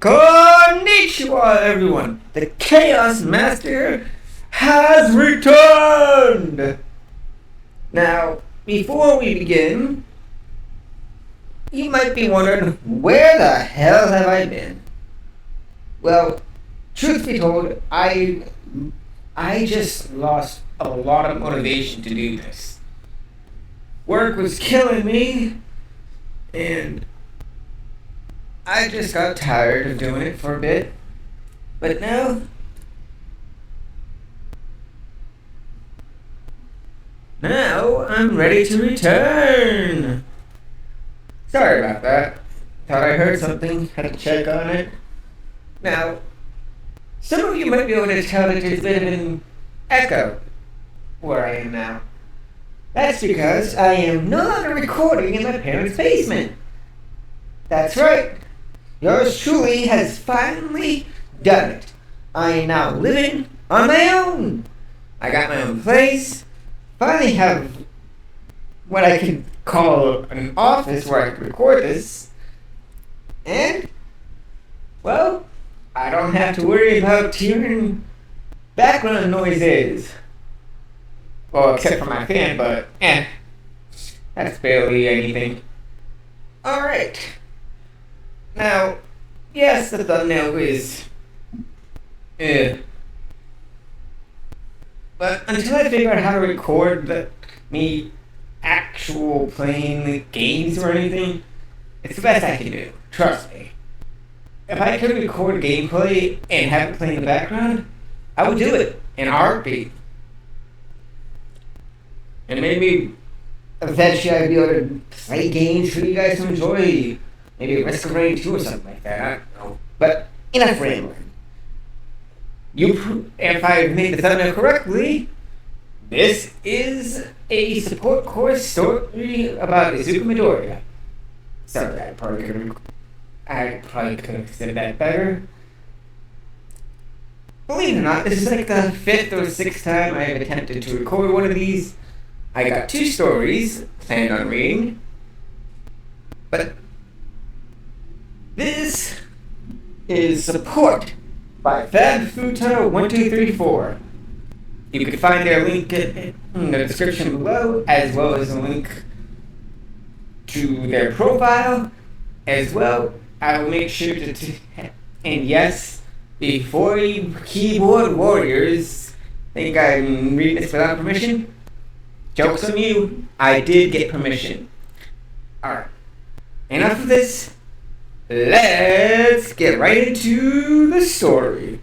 Konnichiwa, everyone! The Chaos Master has returned! Now, before we begin, you might be wondering, where the hell have I been? Well, truth be told, I just lost a lot of motivation to do this. Work was killing me, and I just got tired of doing it for a bit. But now I'm ready to return. Sorry about that. Thought I heard something, had to check on it. Now, some of you might be able to tell that there's a bit of an echo where I am now. That's because I am no longer recording in my parents' basement. That's right. Yours truly has finally done it. I am now living on my own. I got my own place. Finally have what I can call an office where I can record this. And, well, I don't have to worry about hearing background noises. Well, except for my fan, but that's barely anything. Alright. Now, yes, the thumbnail is but until I figure out how to record me actual playing the games or anything, it's the best I can do. Trust me. If I could record gameplay and have it play in the background, I would do it in a heartbeat. And maybe eventually I'd be able to play games for you guys to enjoy. Maybe Risk of Rain 2 or something like that. I don't know. But in a framework. If I made the thumbnail correctly, this is a support course story about Izuku Midoriya. Sorry, I probably could have said that better. Believe it or not, this is like the 5th or 6th time I have attempted to record one of these. I got 2 stories planned on reading, but this is support by Fab Futa 1234. You can find their link in the description below, as well as a link to their profile. As well, I will make sure to and yes, before you keyboard warriors think I'm reading this without permission, joke's on you, I did get permission. Alright, enough of this. Let's get right into the story.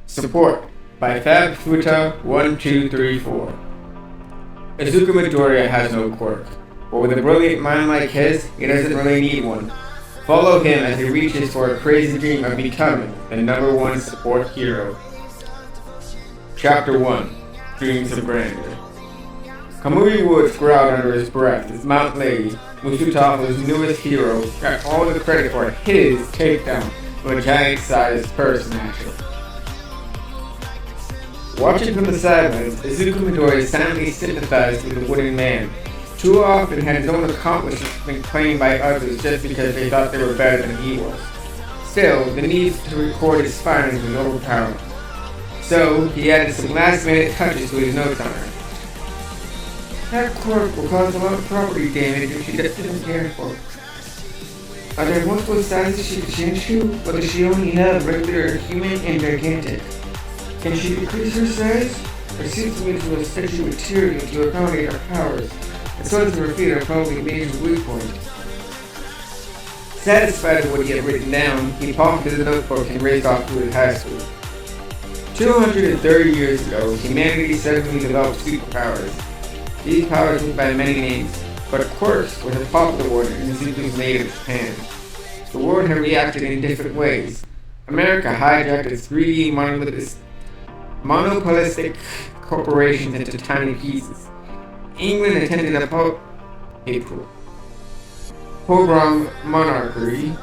Support by Fab Futa 1234. Izuku Midoriya has no quirk, but with a brilliant mind like his, he doesn't really need one. Follow him as he reaches for a crazy dream of becoming the #1 support hero. Chapter 1: Dreams of Grandeur. Kamui Woods growled under his breath as Mount Lady, Musutafa's newest hero, got all the credit for his takedown of a giant-sized person actually. Watching from the sidelines, Izuku Midoriya silently sympathized with the wooden man. Too often had his own accomplishments been claimed by others just because they thought they were better than he was. Still, the need to record his findings was overpowering. So, he added some last-minute touches to his notes on her. That quirk will cause a lot of property damage if she doesn't care for it. Are there multiple sizes she could change to, or does she only have regular, human, and gigantic? Can she decrease her size, or suits me to a special material to accommodate her powers? The soles of her feet are probably a major weak point. Satisfied with what he had written down, he pocketed the notebook and raced off to his high school. 230 years ago, humanity suddenly developed superpowers. These powers went by many names, but quirks was a popular one in Izuku's native Japan. The world had reacted in different ways. America hijacked its greedy, monopolistic corporations into tiny pieces. England attended a pogrom monarchy.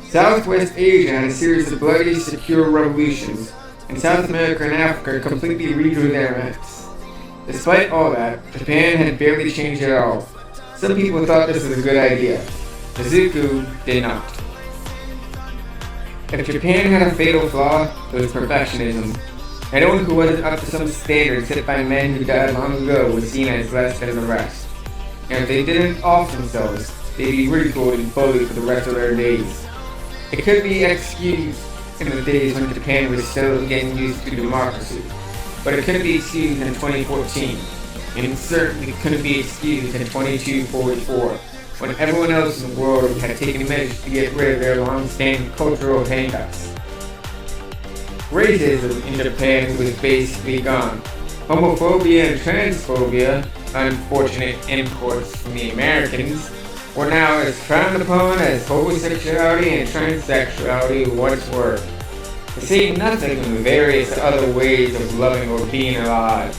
Southwest Asia had a series of bloody, secure revolutions, and South America and Africa completely redrew their maps. Despite all that, Japan had barely changed at all. Some people thought this was a good idea. Izuku did not. If Japan had a fatal flaw, it was perfectionism. Anyone who wasn't up to some standard set by men who died long ago was seen as less than the rest. And if they didn't off themselves, they'd be ridiculed and bullied for the rest of their days. It could be excused in the days when Japan was still getting used to democracy, but it couldn't be excused in 2014, and it certainly couldn't be excused in 2244, when everyone else in the world had taken measures to get rid of their long-standing cultural hang-ups. Racism in Japan was basically gone. Homophobia and transphobia, unfortunate imports from the Americans, were now as frowned upon as homosexuality and transsexuality once were. To say nothing of the various other ways of loving or being alive.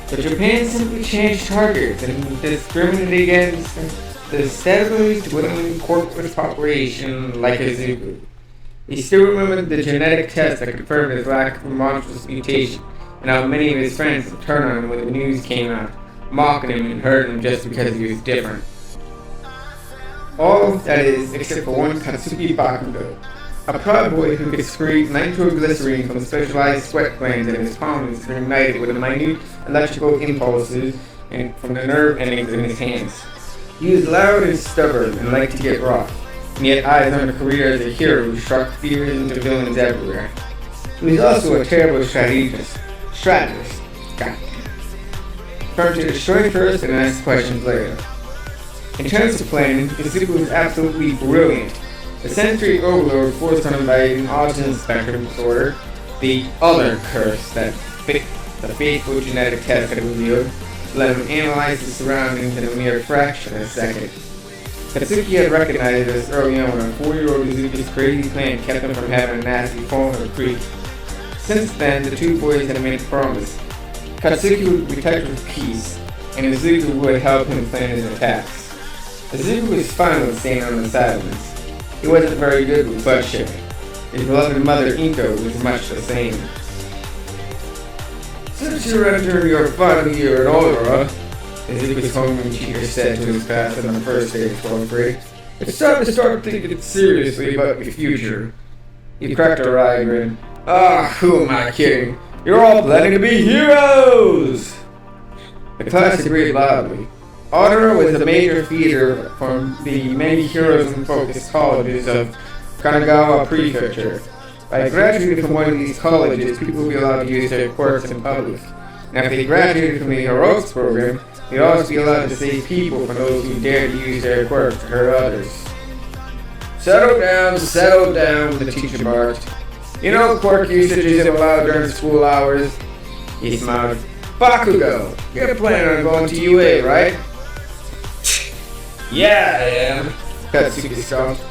But Japan simply changed targets and discriminated against the steadily dwindling corporate population like Izuku. He still remembered the genetic test that confirmed his lack of a monstrous mutation, and how many of his friends would turn on him when the news came out, mocking him and hurting him just because he was different. All, that is, except for one Katsuki Bakugo, a proud boy who could excrete nitroglycerine from specialized sweat glands in his palms and ignited with minute electrical impulses and from the nerve endings in his hands. He was loud and stubborn and liked to get rough, and yet eyes on a career as a hero who struck fear into villains everywhere. He was also a terrible strategist. Firm to destroy first and ask questions later. In terms of planning, Izuku was absolutely brilliant. The sensory overload forced on him by an autism spectrum disorder, the other curse that the faithful genetic test had revealed, let him analyze his surroundings in a mere fraction of a second. Katsuki had recognized this early on when a 4-year-old Izuku's crazy plan kept him from having a nasty fall in the creek. Since then, the two boys had made a promise. Katsuki would protect his peace, and Izuku would help him plan his attacks. Izuku was fine with staying on the sidelines. He wasn't very good with butt shipping. His beloved mother Inko was much the same. Since you're entering your final year at Aldera, Izuku's homeroom teacher said to his class on the first day of 12th grade, it's time to start thinking seriously about your future. He cracked a wry grin. Who am I kidding? You're all planning to be heroes! The class agreed loudly. Aldera was a major feeder from the many heroism-focused colleges of Kanagawa Prefecture. By graduating from one of these colleges, people would be allowed to use their quirks in public. And if they graduated from the heroics program, they'd also be allowed to save people from those who dared to use their quirks to hurt others. Settle down, the teacher barked. You know quirk usage isn't allowed during school hours. He smiled. Bakugo, you're planning on going to UA, right? Yeah, I am, Katsuki scoffed.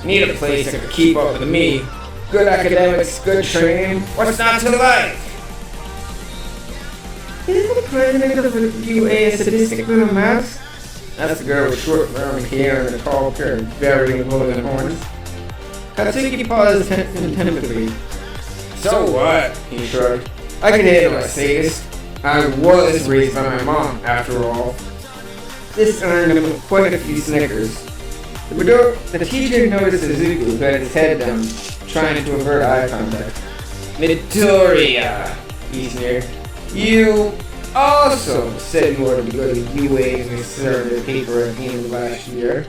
Need a place that can keep up with me. Good academics, good training, what's not to like? Isn't the president of the UA a sadistic little mouse? That's the girl with short brown hair and a tall pair of very golden horns. Katsuki paused tentatively. So what? He shrugged. I can handle a sadist. I was raised by my mom, after all. This earned him quite a few snickers. The teacher noticed Izuku, who had his head down, trying to avert eye contact. Midoriya, he sneered. You also said you wanted to go to UA and serve the paper at the end of last year.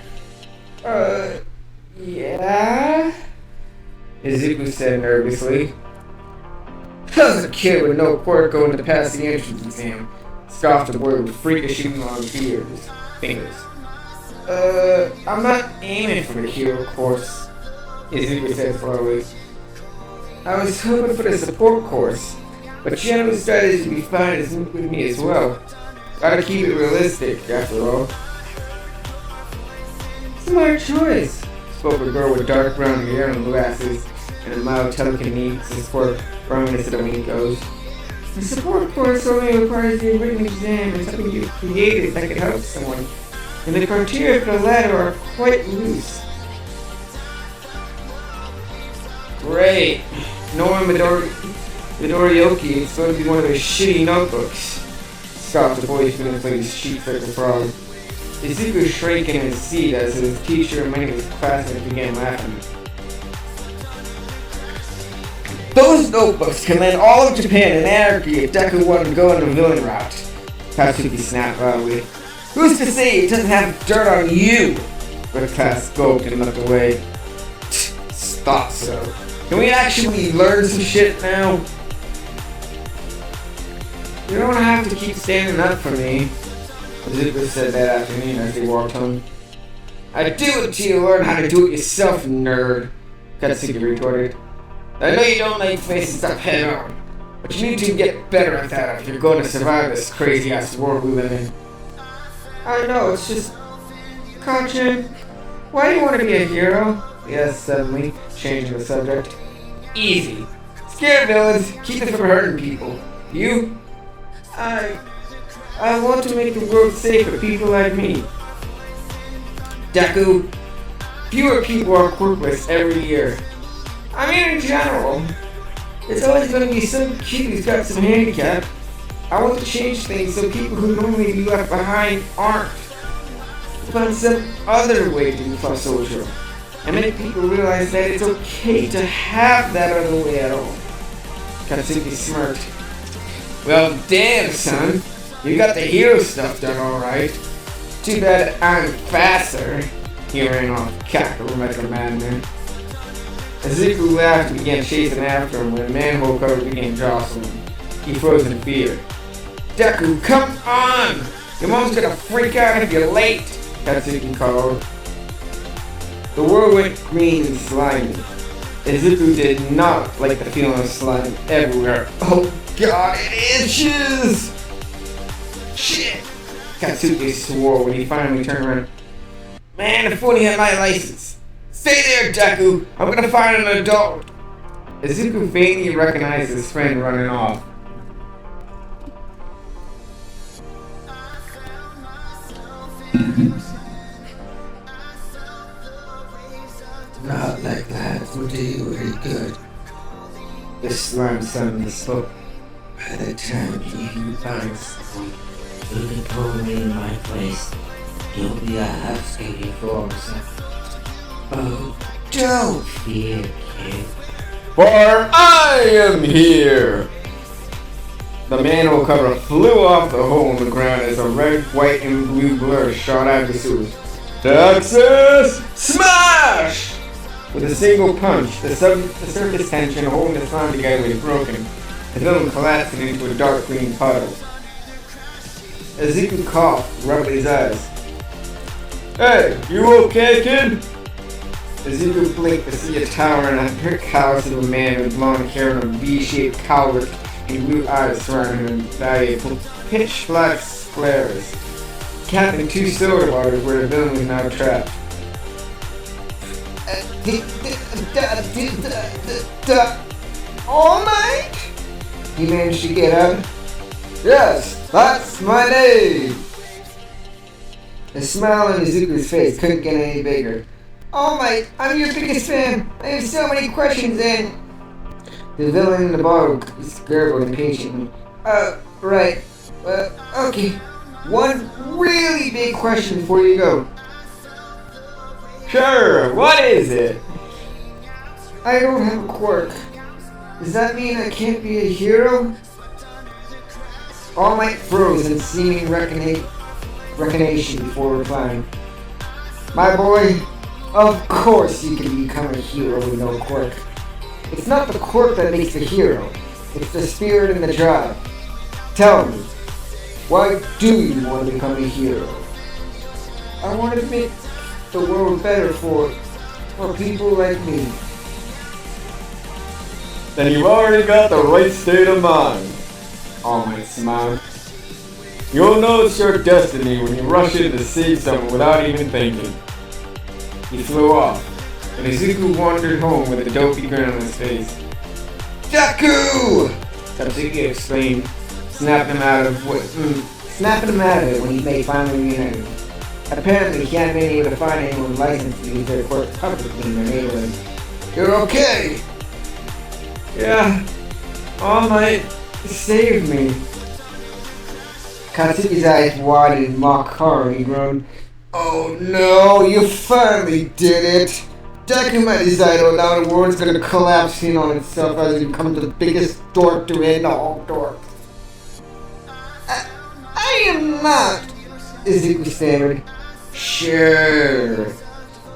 Yeah? Izuku said nervously. How's a kid with no quirk going to pass the entrance exam? Scoffed the boy with freakishly long fingers. I'm not aiming for the hero course, Izuku said slowly. I was hoping for the support course, but general strategy would be fine with me as well. Gotta keep it realistic, after all. Smart choice, spoke a girl with dark brown hair and glasses and a mild telekinesis quirk from the Sidoninkos. The support course only requires the written exam and something you've created that could help someone, and the criteria for the latter are quite loose. Great. Knowing Midoriyoki is going to be one of those shitty notebooks. Scoffed the boy feeling like his cheeks like a frog. Izuku shrank in his seat as his teacher and many of his classmates began laughing. Those notebooks can land all of Japan in anarchy if Deku wanted to go on the villain route. Katsuki snapped loudly. Who's to say it doesn't have dirt on you? But class scoped and looked away. Thought so. Can we actually learn some shit now? You don't have to keep standing up for me, Izuku said that afternoon as they walked home. I do it till you learn how to do it yourself, nerd, Katsuki retorted. I know you don't like facing stuff head on, but you need to get better at that if you're going to survive this crazy ass world we live in. I know, it's just... Kacchan, why do you want to be a hero? Yes, suddenly, changing the subject. Easy. Scare villains, keep them from hurting people. You? I want to make the world safe for people like me. Deku, fewer people are quirkless every year. I mean in general. It's always going to be some kid who's got some handicap. I want to change things so people who normally be left behind aren't. Find some other way to be plus social. And make people realize that it's okay to have that other way at all. Katsuki smirked. Well, damn, son. You got the hero stuff done alright. Too bad I'm faster. He ran off, cackled like a madman. Izuku laughed and began chasing after him when the manhole cover began jostling. He froze in fear. Deku, come on! Your mom's gonna freak out if you're late, Katsuki called. The world went green and slimy. Izuku did not like the feeling of slime everywhere. Oh god, it itches! Shit! Katsuki swore when he finally turned around. Man, if only I had my license! Stay there, Deku! I'm gonna find an adult! Izuku faintly recognized his friend running off. Not like that would do you any good. The slime suddenly spoke. By the time he finds someone who can put me in my place, you'll be a half-skating for himself. Oh, don't fear, kid. For I am here! The manhole cover flew off the hole in the ground as a red, white, and blue blur shot out of the sewers. Texas! Smash! With a single punch, the surface tension holding the slime together was broken. The villain collapsed into a dark green puddle. Izuku coughed, rubbed his eyes. Hey, you okay, kid? Izuku blinked to see a tower and a brick house of a man with blonde hair and a V-shaped collar and blue eyes surrounding him by pitch black squares. Capped in two soda waters where the villain was now trapped. All night? He managed to get up. Yes, that's my name. The smile on Izuku's face couldn't get any bigger. All Might, I'm your biggest fan. I have so many questions and... The villain in the bottle gurgled impatiently. Right. Okay. One really big question before you go. Sure, what is it? I don't have a quirk. Does that mean I can't be a hero? All Might froze in seeming recognition before replying. My boy, of course you can become a hero with no quirk. It's not the quirk that makes the hero. It's the spirit and the drive. Tell me, why do you want to become a hero? I want to make the world better for people like me. Then you've already got the right state of mind. All Might smiled. You'll know it's your destiny when you rush in to save someone without even thinking. He flew off, and Izuku wandered home with a dopey grin on his face. Deku! Katsuki exclaimed, snapping him out of it when they finally reunited. Apparently, he hadn't been able to find anyone licensed to use their quirk publicly in their neighborhood. You're okay! Yeah, All Might saved me. Katsuki's eyes widened in mock horror. He groaned, "Oh no, you finally did it! Dakumaizaido, now the world's gonna collapse in on itself as it becomes the biggest dork to end all dorks. I am not, Izuku stammered. Sure.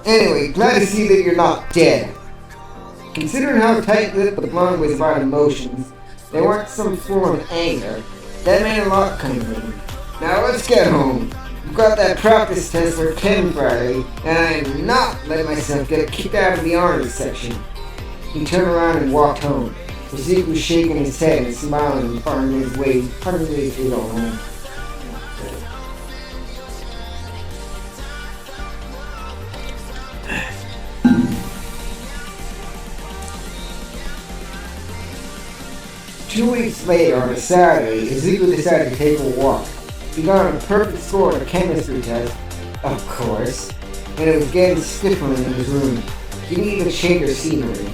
Anyway, glad to see that you're not dead. Considering how tight-lipped the blonde was about emotions, they weren't some form of anger. That made a lot coming from. Now let's get home. We've got that practice test for Ken Friday, and I am not letting myself get kicked out of the honors section. He turned around and walked home. Izuku was shaking his head and smiling and parting his way to go home. 2 weeks later, on a Saturday, Izuku decided to take a walk. He got a perfect score on a chemistry test, of course, and it was getting stifling in his room. He needed a change of scenery.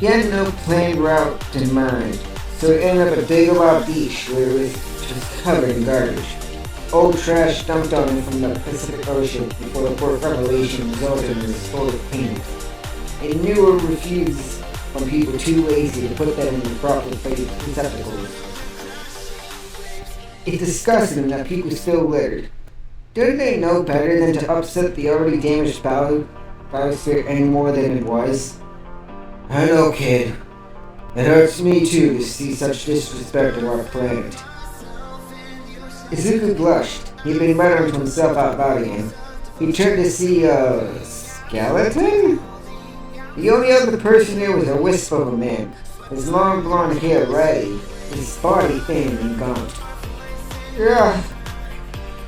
He had no planned route in mind, so he ended up at Dagobah Beach, where it was just covered in garbage. Old trash dumped on him from the Pacific Ocean before the port revelation resulted in his total payment. A newer refused from people too lazy to put them in the proper receptacles. It disgusted him that people still littered. Didn't they know better than to upset the already damaged biosphere any more than it was? I know, kid. It hurts me too to see such disrespect of our planet. Izuku blushed. He had been muttering to himself out loud again. He turned to see a skeleton? The only other person there was a wisp of a man, his long blonde hair ratty, his body thin and gaunt. Yeah,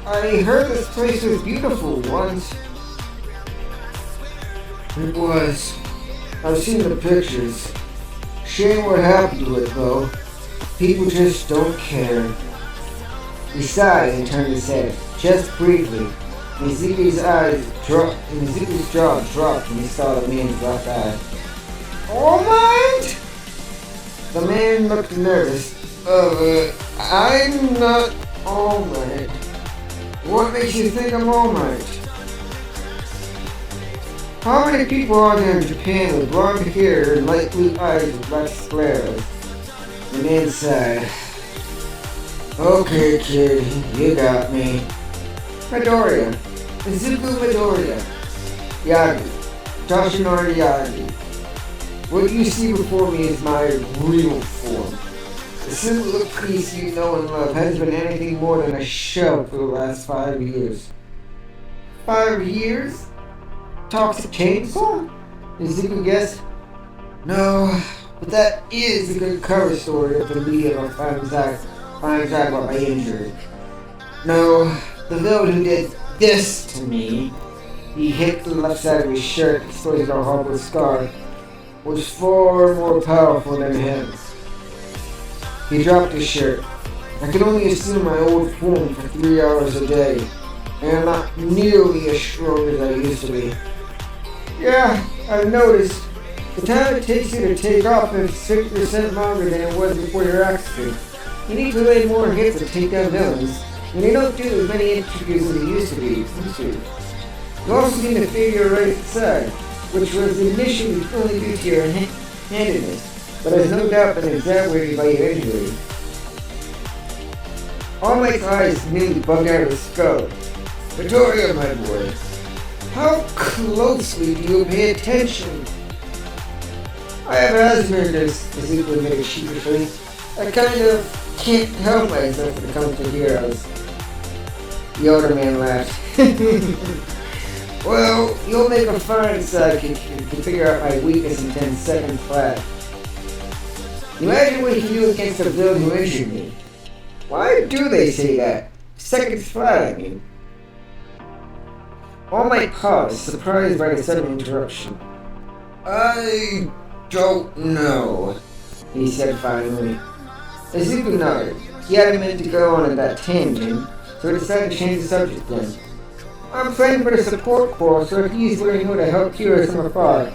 I heard this place was beautiful once. It was. I've seen the pictures. Shame what happened to it though. People just don't care. He sighed and turned his head, just briefly. Izuku's jaw dropped when he saw the man's left eye. All Might? The man looked nervous. I'm not All Might. What makes you think I'm All Might? How many people are there in Japan with blonde hair and light blue eyes with black scleras? The man sighed. Okay, kid, you got me. Midoriya. Izuku Midoriya. Yagi. Toshinori Yagi. What you see before me is my real form. The simple little piece you know and love hasn't been anything more than a shell for the last 5 years. 5 years? Toxic chainsaw? Izuku guessed. No, but that is a good cover story if the media finds out about my injury. No, the villain who did this to me, he hit the left side of his shirt, exposing a horrible scar, was far more powerful than him. He dropped his shirt. I could only assume my old form for 3 hours a day, and I'm not nearly as strong as I used to be. Yeah, I've noticed. The time it takes you to take off is 50% longer than it was before your accident. You need to lay more hits to take down villains, and you don't do as many interviews as you used to be. You also need to figure your right side, which was initially only due to your handedness, but has no doubt been exaggerated by your injury. All Might's eyes nearly bugged out of his skull. Midoriya, my boy, how closely do you pay attention? I have Asperger's, Izuku admitted sheepishly. I kind of can't help myself when it comes to heroes. The older man laughed. Well, you'll make a fine sidekick if you can figure out my weakness in 10 seconds flat. Imagine what you can do against a villain who injured me. Why do they say that? Seconds flat, I mean. All Might paused, surprised by the sudden interruption. I don't know, he said finally. Izuku nodded. He hadn't meant to go on that tangent, so he decided to change the subject then. I'm planning for the support corps, so if he's learning how to help cure some afar.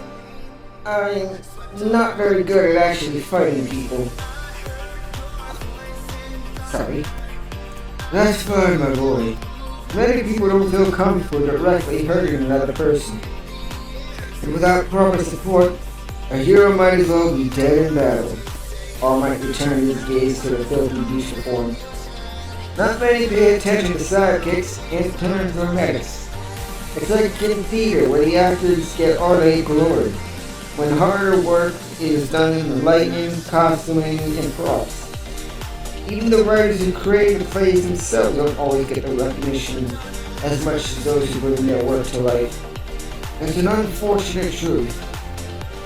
I'm not very good at actually fighting people. Sorry. That's fine, my boy. Many people don't feel comfortable directly hurting another person. And without proper support, a hero might as well be dead in battle, or might return his gaze to the filthy beast form. Not many pay attention to sidekicks, interns, or medics. It's like in theater where the actors get all their glory, when harder work is done in the lighting, costuming, and props. Even the writers who create the plays themselves don't always get the recognition as much as those who bring their work to life. It's an unfortunate truth,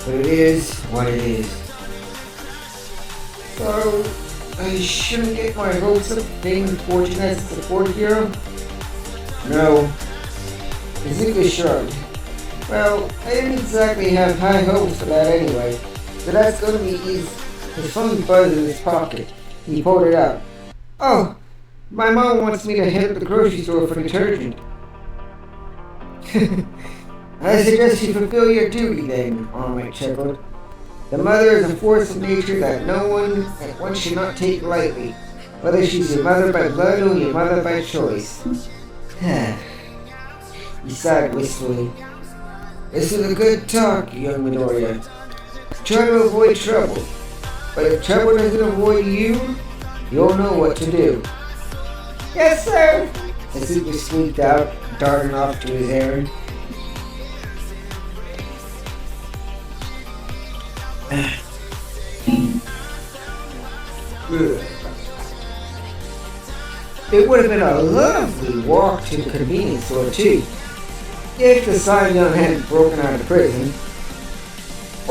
but it is what it is. So, I shouldn't get my hopes up fame and fortune as a support hero? No. Izuku shrugged. Well, I didn't exactly have high hopes for that anyway, so that's gonna be easy. His phone buzzed in his pocket. He pulled it out. Oh, my mom wants me to head to the grocery store for detergent. I suggest you fulfill your duty then, All-Might chuckled. The mother is a force of nature that one should not take lightly, whether she's your mother by blood or your mother by choice. He sighed wistfully. This is a good talk, young Midoriya. Try to avoid trouble, but if trouble doesn't avoid you, you'll know what to do. Yes, sir! Izuku squeaked out, darting off to his errand. It would have been a lovely walk to the convenience store too, if the Saiyan hadn't broken out of prison.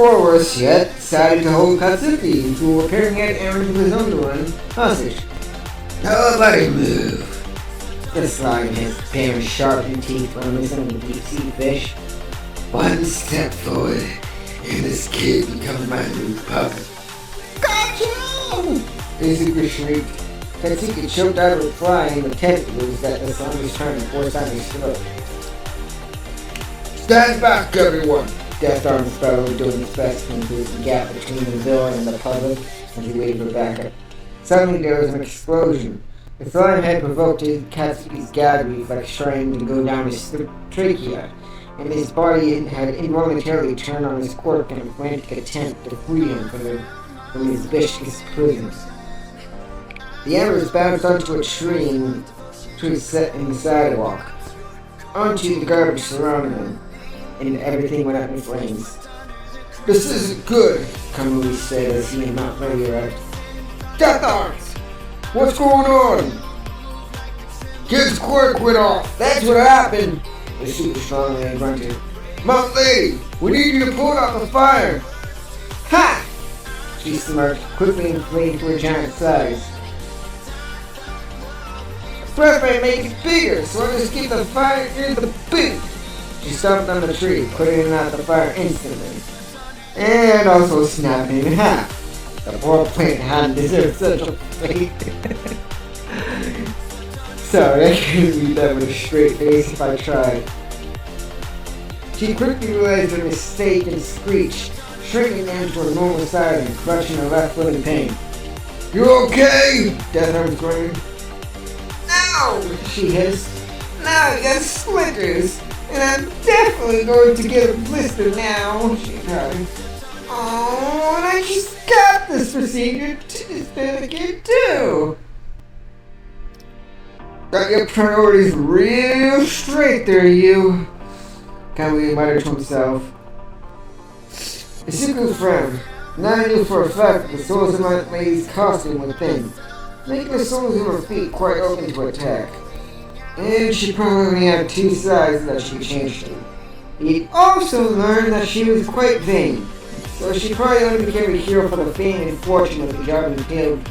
Or worse yet, decided to hold Katsuki, who were carrying out errands with his underrun, hostage. Nobody move! The slime has bare sharpened teeth reminiscent of the deep sea fish. One step forward, and this kid becomes my new puppet. Gotcha! Izuku shrieked. Katsuki choked out a reply in the tentacles that the sun was trying to force on his throat. Stand back, everyone! Death Arms bellowed, doing his best to increase the gap between the villain and the public as he waited for backup. Suddenly there was an explosion. The slime had provoked Katsuki's gag reflex, trying to go down his trachea, and his body had involuntarily turned on his quirk in a frantic attempt to free him from his vicious prison. The embers bounced onto a tree and set in the sidewalk, onto the garbage surrounding them, and everything went up in flames. This isn't good, Kamui said as he and Mount Ready arrived. Death Arms! What's going on? Kid's quirk went off, that's what happened! The super strong man grunted. Mount Lady, we need you to pull it off the fire! Ha! She smirked, quickly inflated to her giant size. Breath may make it bigger, so I'll just keep the fire in the boot! She stomped on the tree, putting out the fire instantly. And also snapping it in half. The poor plant hadn't deserved such a fate. Sorry, I couldn't read that with a straight face if I tried. She quickly realized her mistake and screeched, shrinking down to her normal size and clutching her left foot in pain. You okay? Death Arms grunted. No! She hissed. Now I got splinters, and I'm definitely going to get a blister now, she cried. Oh, and I just got this procedure certificate too! Got your priorities real straight there, you! Kamui muttered to himself. Izuku frowned. Now I knew for a fact that the soles of my lady's costume was thin, making the soles of her feet quite open to attack. And she probably had two sides that she could change to. He'd also learned that she was quite vain, so she probably only became a hero for the fame and fortune of the job entailed,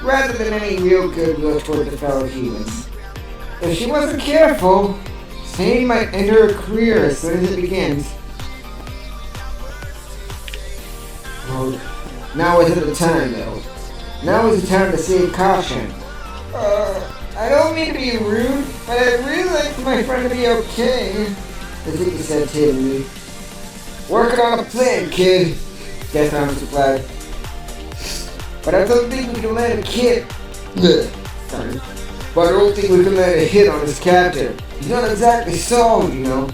rather than any real goodwill toward the fellow humans. If she wasn't careful, Sane might end her career as soon as it begins. Well, now isn't the time, though. Now is the time to save caution. I don't mean to be rude, but I'd really like for my friend to be okay, Izuku said timidly. Working on a plan, kid, Death Arms replied. But I don't think we can let a kid... Sorry. But I don't think we can let a hit on his captain. He's not exactly sold, you know.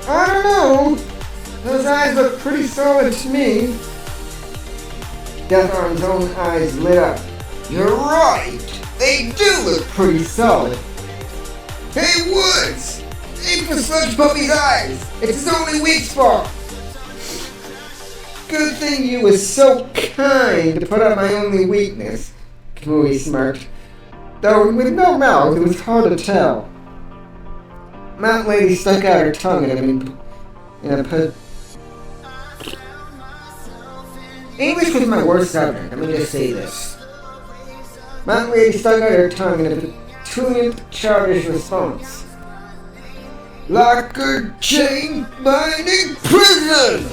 I don't know. those eyes look pretty solid to me. Death Arm's own eyes lit up. You're right. They do look pretty solid. Hey, Woods! Aim for Sludge Puppy's eyes. It's his only weak spot. Good thing you was so kind to put out my only weakness. Kamui smirked. Though with no mouth, it was hard to tell. Mountain Lady stuck out her tongue at him English was my worst subject, let me just say this. Mountain Lady stuck out her tongue in a petulant, childish response. Like a chain-binding prison!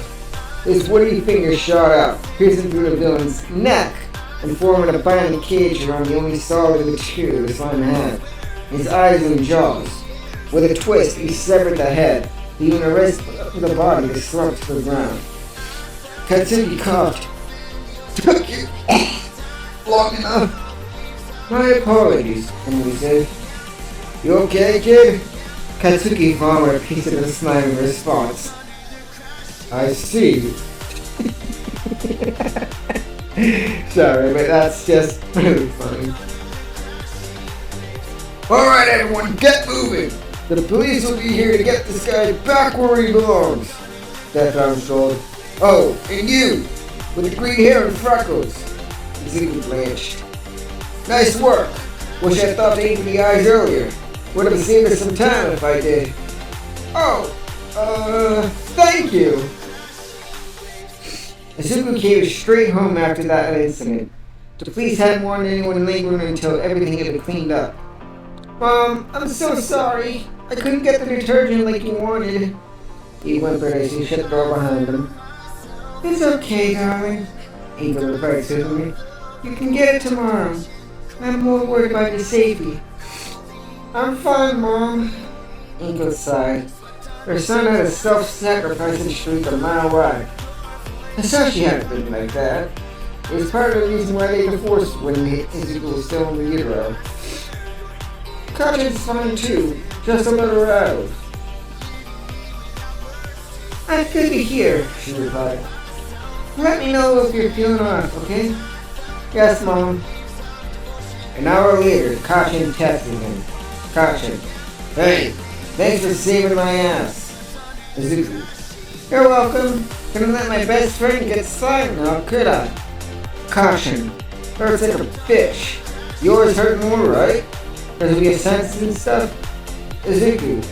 His woody fingers shot out, piercing through the villain's neck and forming a binding cage around the only solid material the slime had. His eyes and jaws. With a twist, he severed the head, leaving the rest of the body to slump to the ground. Katsuki coughed. Took you long enough. My apologies, Kamui said. You okay, kid? Katsuki vomited a piece of the slime in response. I see. Sorry, but that's just really funny. Alright everyone, get moving! The police will be here to get this guy back where he belongs. Death Arm told. Oh, and you! With the green hair and freckles. Izuku blanched. Nice work! Wish I thought to aim for the eyes earlier. Would have saved us some time if I did. Oh, thank you! Izuku came straight home after that incident. The police hadn't warned anyone lingering until everything had been cleaned up. Mom, I'm so sorry. I couldn't get the detergent like you wanted. He whimpered as he shut the door behind him. It's okay, darling. Eva replied soothingly. You can get it tomorrow. I'm more worried about your safety. I'm fine, Mom. Inko sighed. Her son had a self-sacrificing streak a mile wide. I saw she hadn't been like that. It was part of the reason why they divorced when Izuku was still in the utero. Kachin's fine too, just a little rattled. I'm good to hear, she replied. Let me know if you're feeling off, okay? Yes, Mom. An hour later, Kachin texted him. Kachin. Hey, thanks for saving my ass. Izuku. You're welcome. Couldn't let my best friend get slime now, could I? Kachin. Hurts like a fish. Yours hurt more, right? Because we have senses and stuff? Izuku.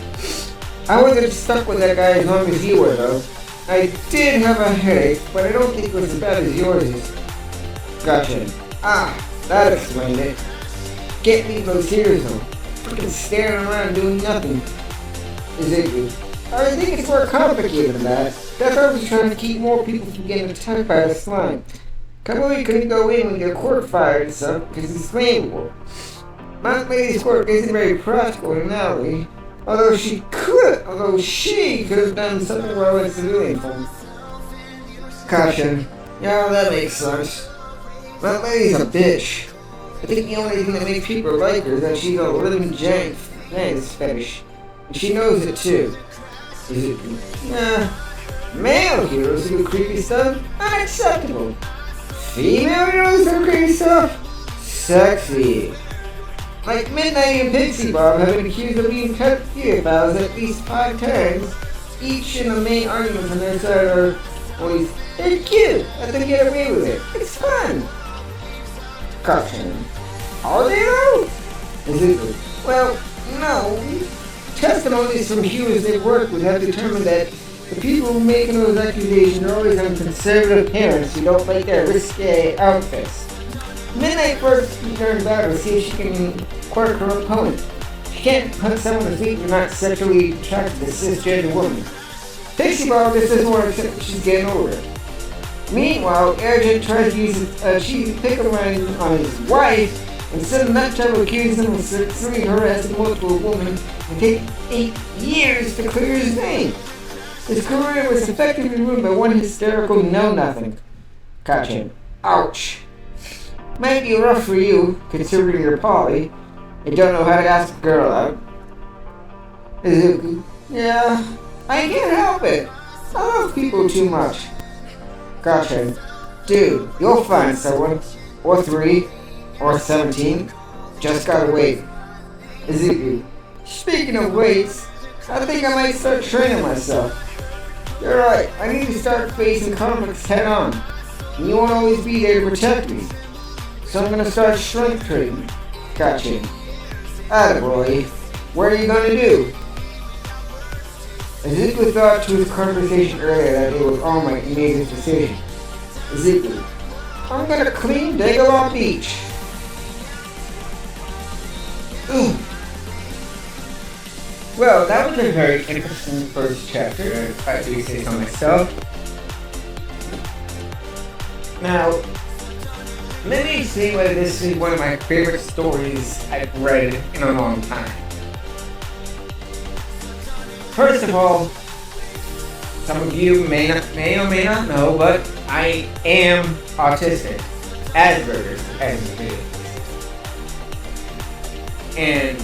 I wasn't stuck with that guy as long as you were, though. I did have a headache, but I don't think it was as bad as yours is. Gotcha. Ah, that explained it. Get me those tears, though. Freaking staring around doing nothing. Izuku. I think it's more complicated than that. That's why I was trying to keep more people from getting attacked by the slime. Kamui couldn't go in with their Quirk fire and stuff because it's flammable. Mountain Lady's Quirk isn't very practical in reality. Although she could have done something while in civilian form. Caution. Yeah, that makes sense. Mountain Lady's a bitch. I think the only thing that makes people like her is that she's a living giant fetish. And she knows it too. Izuku. Nah. Male heroes who do creepy stuff? Unacceptable. Female heroes who do creepy stuff? Sexy. Like Midnight and Pixie Bob have been accused of being pedophiles at least 5 times. Each in the main argument on their side are always, they're cute, let them get away with it. It's fun. Caution. Are they though? Izuku. Well, no. Testimonies from humans they've worked with have determined that the people who make those accusations are always on conservative parents who don't like their risque outfits. Midnight first learned about her to see if she can quirk her opponent. She can't put someone to sleep who's not sexually attracted to a cisgender woman. Pixie Ball just doesn't want to accept that she's getting older. Meanwhile, Argent tries to use a cheesy pickle line on his wife and send Nutjob accusing him of sexually harassing multiple women and take 8 years to clear his name. His career was effectively ruined by one hysterical know-nothing. Kachin. Ouch. Might be rough for you, considering you're poly. You don't know how to ask a girl out. Izuku. Yeah, I can't help it. I love people too much. Gotcha. Dude, you'll find someone. Or 3. Or 17. Just gotta wait. Izuku. Speaking of weights, I think I might start training myself. You're right, I need to start facing conflicts head on. And you won't always be there to protect me. So I'm gonna start strength training. Gotcha. Attaboy. What are you gonna do? Izuku thought to his conversation earlier that it was All Might who made his decision. Izuku. I'm gonna clean Dagobah Beach. Ooh. Well, that was a very interesting first chapter, if I do say so myself. Now, let me see whether this is one of my favorite stories I've read in a long time. First of all, some of you may or may not know, but I am autistic. Asperger's, as it is. And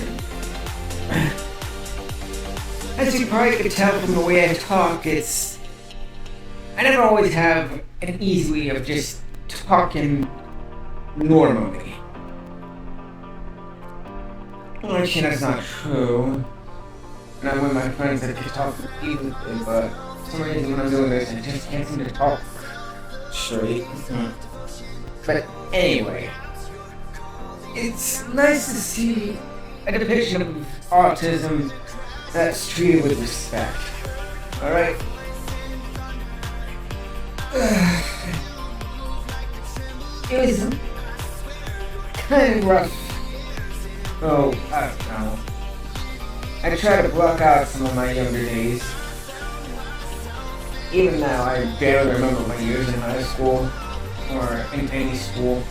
as you probably could tell from the way I talk, I never always have an easy way of just talking normally. Well, actually, that's not true. And I'm with my friends that can talk easily, but for some reason when I'm doing this, I just can't seem to talk straight. But anyway, it's nice to see a depiction of autism that's treated with respect. Alright? It was kind of rough. Oh, I don't know. I try to block out some of my younger days. Even now, I barely remember my years in high school or in any school.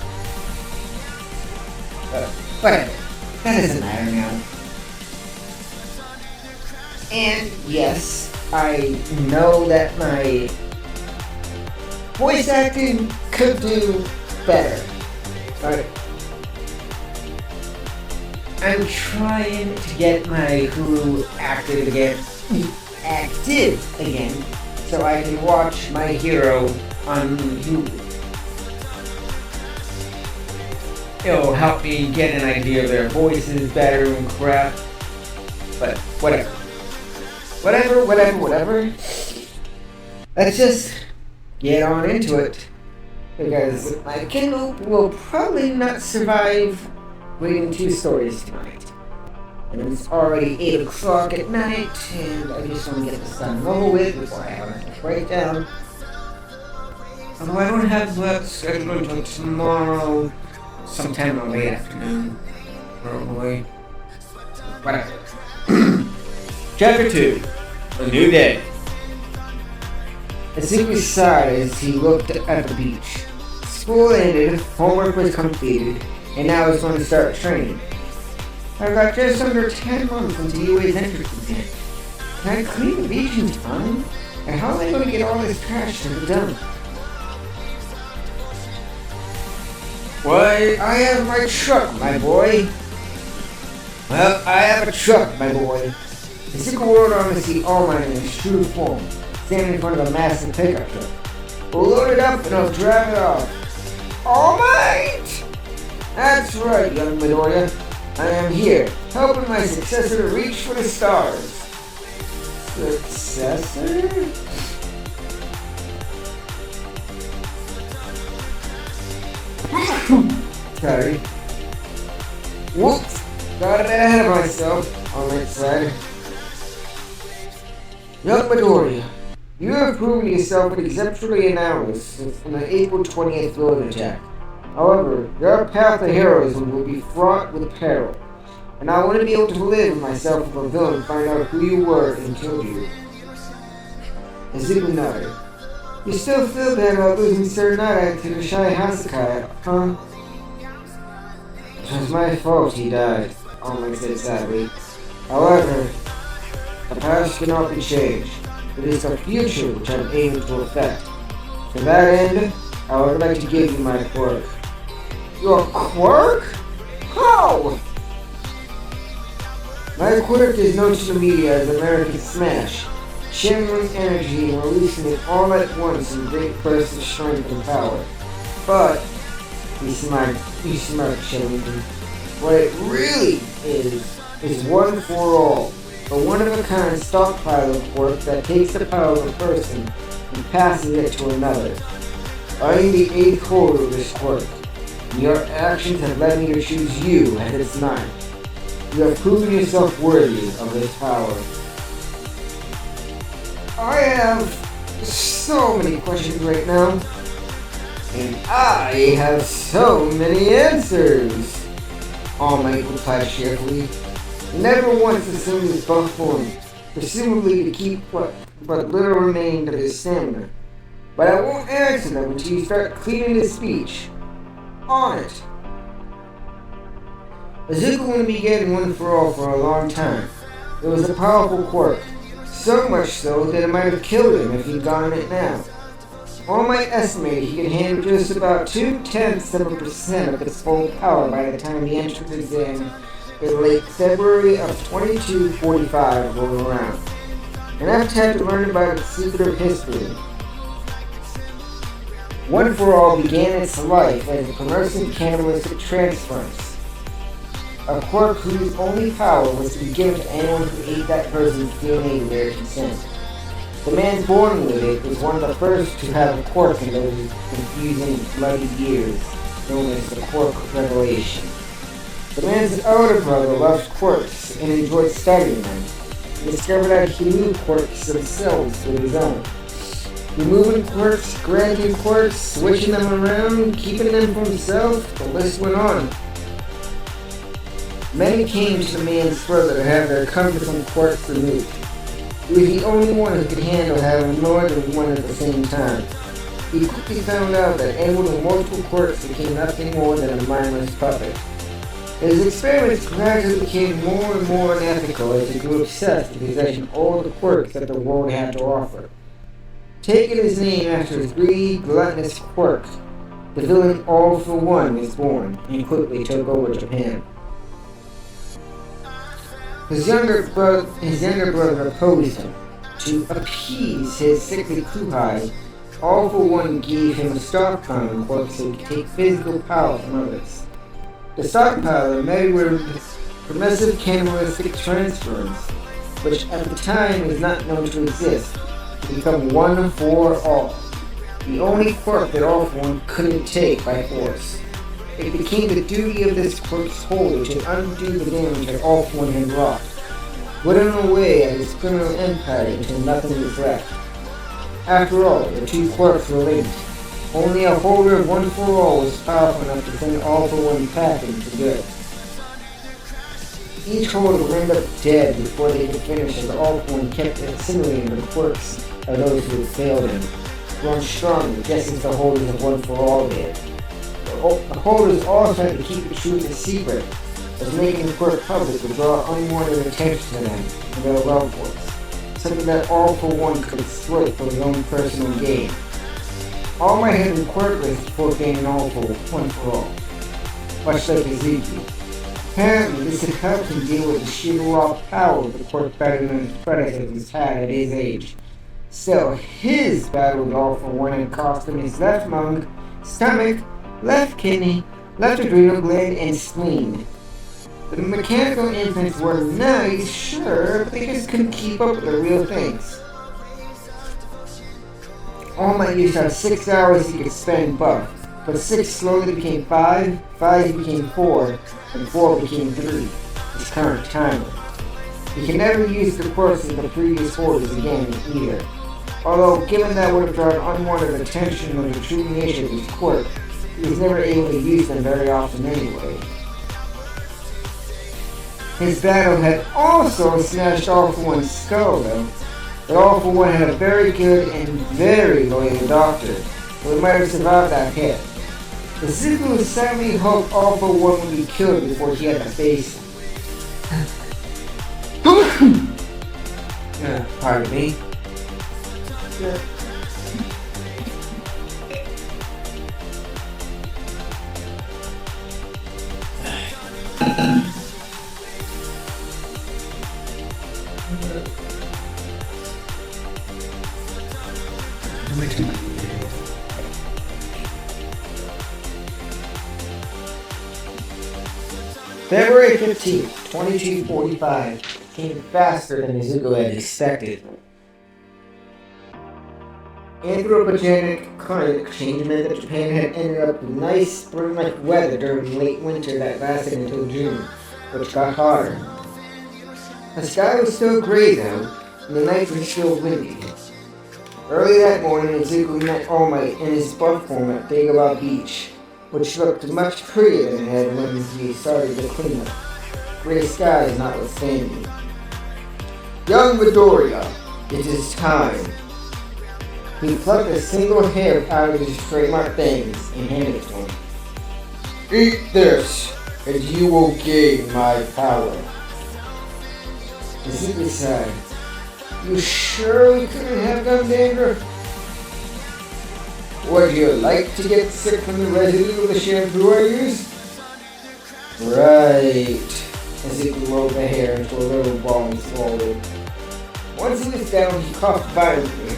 But whatever. That doesn't matter now. And yes, I know that my voice acting could do better. But I'm trying to get my Hulu active again, so I can watch My Hero on Hulu. It'll help me get an idea of their voices better and crap. But whatever. Let's just get on into it. Because my Kindle will probably not survive reading 2 stories tonight. And it's already 8 o'clock at night, and I just want to get this done over with before I have to break down. Although I don't have that scheduled until tomorrow, sometime in the late afternoon, probably. Whatever. Chapter 2. A New Day. Izuku sighed as he looked at the beach. School ended, homework was completed, and now he's going to start training. I've got just under 10 months until UA's entrance exam. Can I clean the beach in time? And how am I going to get all this trash done? Why, I have my truck, my boy. Well, I have a truck, my boy. Izuku rode on to see All Might in his true form, standing in front of a massive pickup truck. We'll load it up and I'll drive it off. All Might! That's right, young Midoriya. I am here, helping my successor to reach for the stars. Successor? Sorry. Whoops! Got a bit ahead of myself, All Might said. Young Midoriya, you have proven yourself an exemplary analyst in the April 20th villain attack. However, your path to heroism will be fraught with peril, and I want to be able to live with myself if a villain find out who you were and killed you. Izuku nodded. You still feel bad about losing Serenade to the shy Hasakai, huh? It was my fault he died, All Might said sadly. However, the past cannot be changed. It is the future which I'm aiming to affect. To that end, I would like to give you my quirk. Your quirk? How? My quirk is known to the media as American Smash. channeling energy and releasing it all at once in great bursts of strength and power. But, he smirked showingly, what it really is one for all, a one-of-a-kind stockpile of quirk that takes the power of a person and passes it to another. I am the 8th holder of this quirk, and your actions have led me to choose you as its ninth. You have proven yourself worthy of this power. I have so many questions right now, and I have so many answers. All Might replied cheerfully. Never once assumed his buff form, presumably to keep what little remained of his stamina. But I won't answer them until you start clearing his speech. On it. Izuku wouldn't be getting one for all for a long time. It was a powerful quirk, so much so that it might have killed him if he'd gotten it now. All Might estimate he could handle just about 0.2% of its full power by the time the entrance exam in late February of 2245 rolled around. Enough time to learn about its secret history. One for All began its life as a commercial cannibalistic transference. A quirk whose only power was to be given to anyone who ate that person's DNA with their consent. The man born with it was one of the first to have a quirk in those confusing, bloody years, known as the Quirk Revelation. The man's elder brother loved quirks and enjoyed studying them. He discovered that he knew quirks themselves with his own. Removing quirks, granting quirks, switching them around, keeping them for himself, the list went on. Many came to the man's brother to have their cumbersome quirks removed. He was the only one who could handle having more than one at the same time. He quickly found out that anyone with multiple quirks became nothing more than a mindless puppet. His experiments gradually became more and more unethical as he grew obsessed with possessing all the quirks that the world had to offer. Taking his name after his greedy, gluttonous quirk, the villain All for One was born and quickly took over Japan. His younger brother opposed him. To appease his sickly kuhai, All for One gave him a stockpile of quirks so he could take physical power from others. The stockpile met with progressive cannibalistic transference, which at the time was not known to exist, to become one for all. The only quirk that All for One couldn't take by force. It became the duty of this quirk's holder to undo the damage that All for One had wrought, whittling away at his criminal empire until nothing was left. After all, the two quirks were linked. Only a holder of One for All was powerful enough to send All for One packing for good. Each holder would end up dead before they could finish, as All for One kept assimilating the quirks of those who had failed him, grown stronger just as the holders of One for All did. The holders also had to keep the truth a secret, as making the quirk public would draw unwanted attention to them and their loved ones, something that All for One could exploit for his own personal gain. All Might had been quirkless before gaining All for One for All, much like Izuku. Apparently, this had helped him deal with the sheer raw power of the quirk better than his predecessors had at his age. Still, his battle with All for One had cost him his left lung, stomach, left kidney, left adrenal gland, and spleen. The mechanical implants were nice, sure, but they just couldn't keep up with the real things. All Might used to have 6 hours he could spend buff, but 6 slowly became 5, 5 became 4, and 4 became 3, his current timer. He can never use the quirks of the previous holders again either, although given that would have drawn unwanted attention of the true nature of his quirk, he was never able to use them very often anyway. His battle had also smashed All for One's skull though, but All for One had a very good and very loyal doctor who might have survived that hit. Izuku sadly hoped All for One would be killed before he had to face him. Pardon me. Yeah. February 15th, 2245 came faster than Izuku had expected. Anthropogenic climate change meant that Japan had ended up with nice spring-like weather during late winter that lasted until June, which got hotter. The sky was still gray though, and the nights were still windy. Early that morning, Izuku met All Might in his buff form at Dagobah Beach, which looked much prettier than it had when he started the cleanup. Gray skies notwithstanding. Young Midoriya, it is time. He plucked a single hair out of his trademark bangs and handed it to him. Eat this, and you will gain my power. Izuku sighed. You sure we couldn't have gum dandruff? Would you like to get sick from the residue of the shampoo I used? Right. Izuku rolled the hair into a little ball and swallowed it. Once he was down, he coughed violently.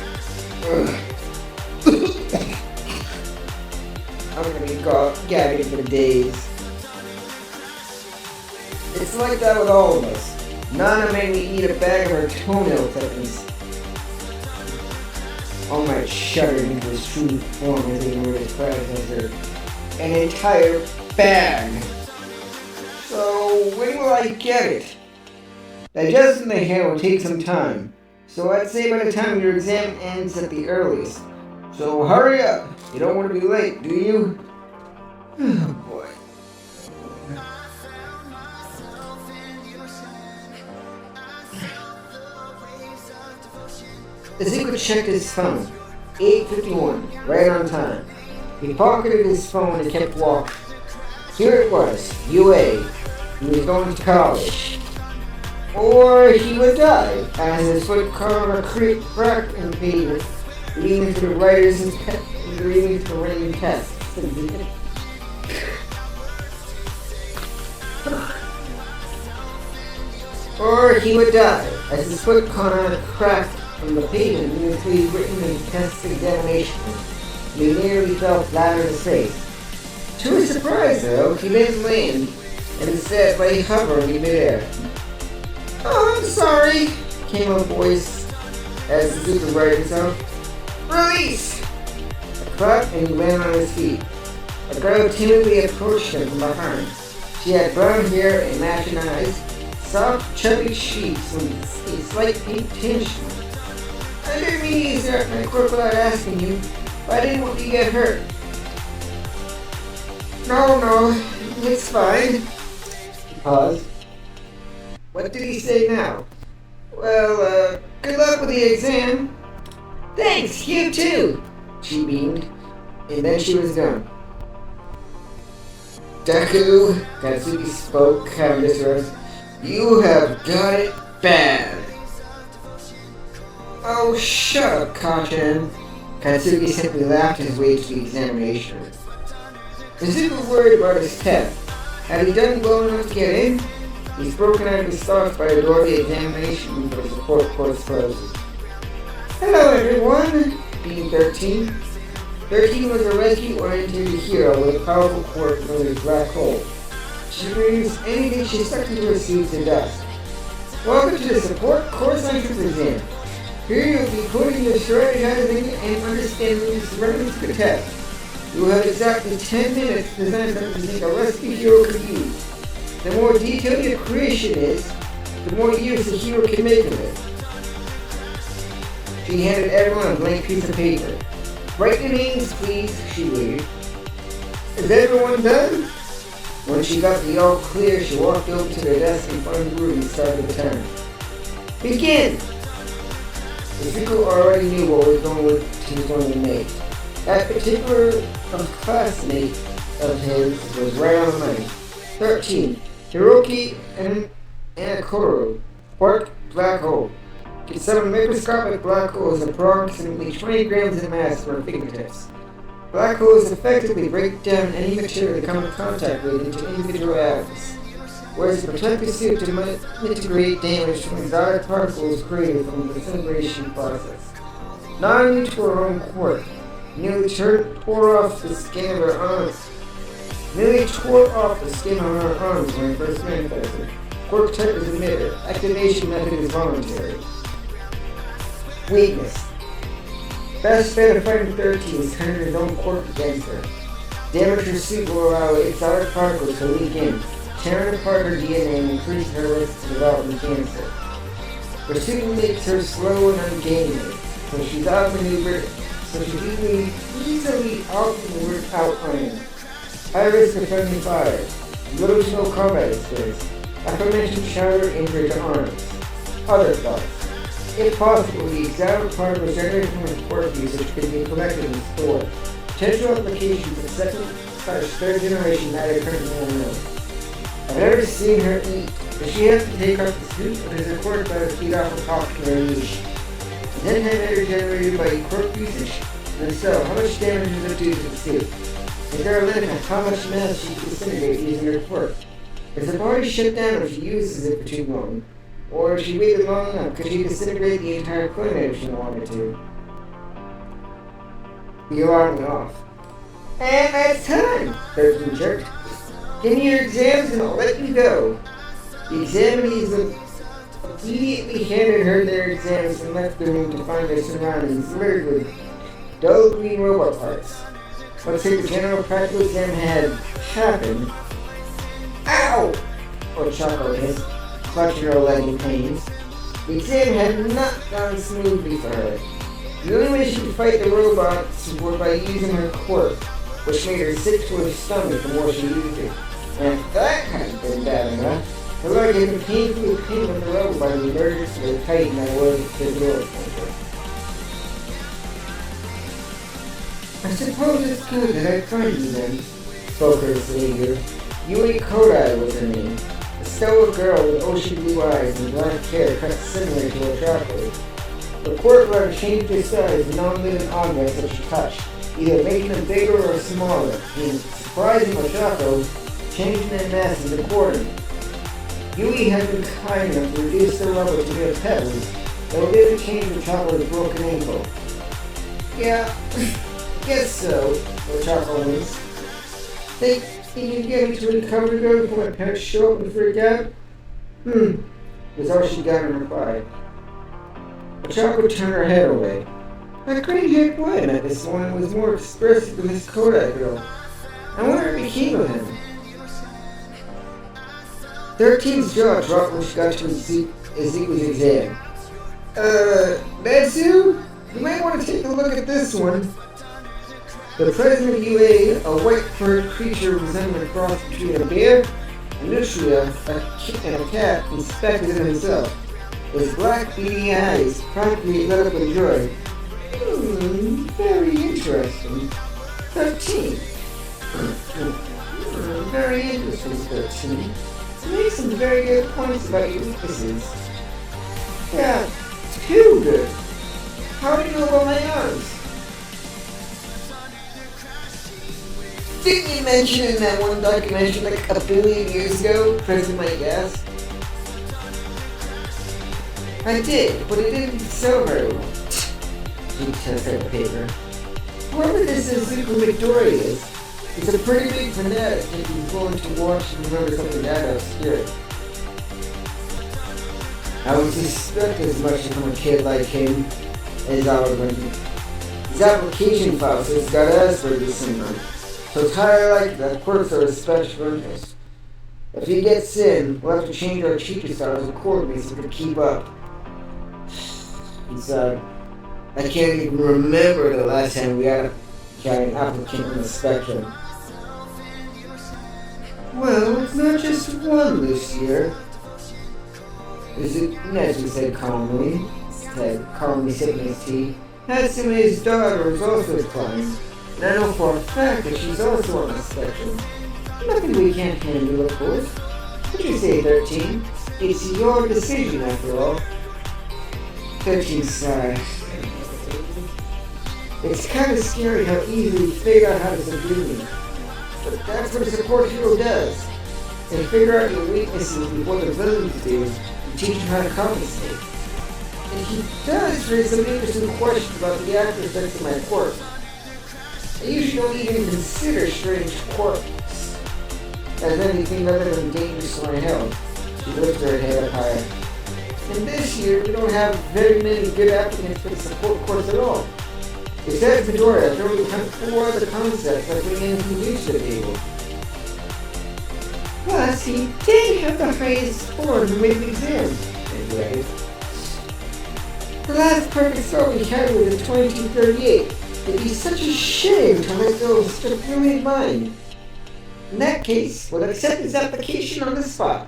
I'm gonna be gagging for days. It's like that with all of us. Nana made me eat a bag of her toenail clippings. All Might shuddered into his true form as he ignored his predecessor. An entire bag! So, when will I get it? Digesting the hair will take some time, so I'd say by the time your exam ends at the earliest. So hurry up! You don't want to be late, do you? Oh boy. Izuku checked his phone. 8:51, right on time. He pocketed his phone and kept walking. Here it was, UA. He was going to college. Or he would die, as his foot caught on a creek crack in the pavement, leading to the writers and leading to the raining tests. Or he would die, as his foot caught on a crack from the pavement leading to his written and test examination. He nearly fell flat on his face. To his surprise, though, he didn't land, and instead lay hovering in midair. Oh, I'm sorry, came a voice as Izuku righted himself. Release! A clap and he landed on his feet. A girl timidly approached him from behind. She had brown hair and matching eyes, soft, chubby cheeks, and a slight pink tinge. I didn't mean to exert my quirk without asking you, but I didn't want you to get hurt. No, it's fine. He paused. What did he say now? Well, good luck with the exam. Thanks, you too, she beamed, and then she was gone. Deku, Katsuki spoke, kind of disrupted. You have got it bad. Oh, shut up, Kachen. Katsuki simply laughed his way to the examination. Izuku worried about his test. Had he done well enough to get in? He's broken out of his thoughts by the door of the examination room for the support course closes. Hello everyone! Being 13. 13 was a rescue-oriented hero with a powerful quirk known as Black Hole. She removes anything she sucked into her suit to dust. Welcome to the support course entrance exam. Here you'll be putting your strategizing and understanding the surroundings to the test. You will have exactly 10 minutes to design something you think a rescue hero could use. The more detailed your creation is, the more use the hero can make of it. She handed everyone a blank piece of paper. Write your names, please, she waited. Is everyone done? When she got the all clear, she walked over to the desk in front of the room and started the timer. Begin! Izuku already knew what he was going to make. That particular classmate of his was right on the money. 13. Hiroki and Anakoro. Quirk, Black Hole. Can summon microscopic black holes approximately 20 grams in mass from her fingertips. Black holes effectively break down any material they come in contact with into individual atoms, whereas the protective suit to mitigate damage from exotic particles created from the disintegration process. Not only to her own quirk, nearly tore off the skin of her arm Nearly tore off the skin on her arms when it first manifested. Quirk type is emitter. Activation method is voluntary. Weakness. Best bet of fighting 13 is turning his own quirk against her. Damage her suit will allow exotic particles to leak in, tearing apart her DNA and increasing her risk of developing cancer. Her suit makes her slow and ungainly, so she's outmaneuvered, easily outmaneuvered out iron. High risk of friendly fire, little to no combat experience, aforementioned shattered injury to arms. Other thoughts. If possible, the exotic particles generated from her quirk usage can be collected and stored. Potential applications of second/third generation that are currently unknown. I've never seen her eat. Does she have to take off the suit, or does her quirk let her feed off a popular niche? The 10 energy generated by quirk usage? And if so, how much damage does it do to the suit? Is there a limit to how much mass she can disintegrate using her quirk? Is the body shut down if she uses it for too long? Or if she waited long enough, could she disintegrate the entire climate if she wanted to? The alarm went off. And that's time! 13 jerked. Give me your exams and I'll let you go. The examinees immediately handed her their exams and left the room to find their surroundings littered with dull green robot parts. Once the general practical exam had happened, ow! Or Choco hissed, clutching her leg in pain. The exam had not gone smoothly for her. The only way she could fight the robots were by using her quirk, which made her sick to her stomach the more she used it. And if that hadn't been bad enough, her leg had been painfully pinned on the road by the emergence of the titan that was the door center. I suppose it's good that I find you then, spoke her savior. Yui Kodai was her name. A stoic girl with ocean blue eyes and black hair cut similar to her chocolate. The quirk let her change their size of non-living objects that she touched, either making them bigger or smaller, and surprising Machako, changing their masses accordingly. Yui had been kind enough to reduce the rubber to mere pebbles, though it didn't change Machako's broken ankle. Yeah, guess so, Machako winced. Think you can get me to recover to go before my parents show up and freak out? Was all she got in reply. Machako turned her head away. That green-haired boy I met this morning was more expressive than this Kodai girl. I wonder what became of him. 13's jaw dropped when she got to Izuku's exam. Betsu? You might want to take a look at this one. The president of UA, a white-furred creature resembling a cross between a bear, a nutria, and a cat, inspected it himself. His black, beady eyes practically lit up with joy. Very interesting. 13. Very interesting, 13. You make some very good points about your weaknesses. Yeah, too good. How do you know about my arms? Didn't you mention in that one documentary like a billion years ago, President Mike asked? I did, but it didn't sell very well. She took her paper. Whoever this Izuku Midoriya is, he's a pretty big fanatic if he's willing to watch and remember something that obscure. I would suspect as much from a kid like him as I would when his application file says he's got Asperger's syndrome, so it's highly likely that quirks are his special interest. If he gets in, we'll have to change our teacher styles accordingly so we can keep up. Besides, I can't even remember the last time we had an applicant on the spectrum. Well, it's not just one this year. Nezu said calmly sipping his tea. Hatsume's daughter is also declined, and I know for a fact that she's also on the spectrum. Nothing we can't handle, of course. What do you say, 13? It's your decision, after all. 13 sighed. It's kind of scary how easily you figure out how to subdue me. But that's what a support hero does. They figure out your weaknesses before the villains do, and teach you how to compensate. And he does raise some interesting questions about the after effects of my quirk. I usually don't even consider strange quirks as anything other than dangerous or hell. She lifted her head up higher. And this year, we don't have very many good applicants for the support course at all. Besides Midoriya, there only have 4 other concepts that bring anything new to the table. Plus, he did have the highest score in the maiden exam. Anyway, the last perfect score we had was a 2238. It'd be such a shame to let go of such a brilliant mind. In that case, we'll accept his application on the spot.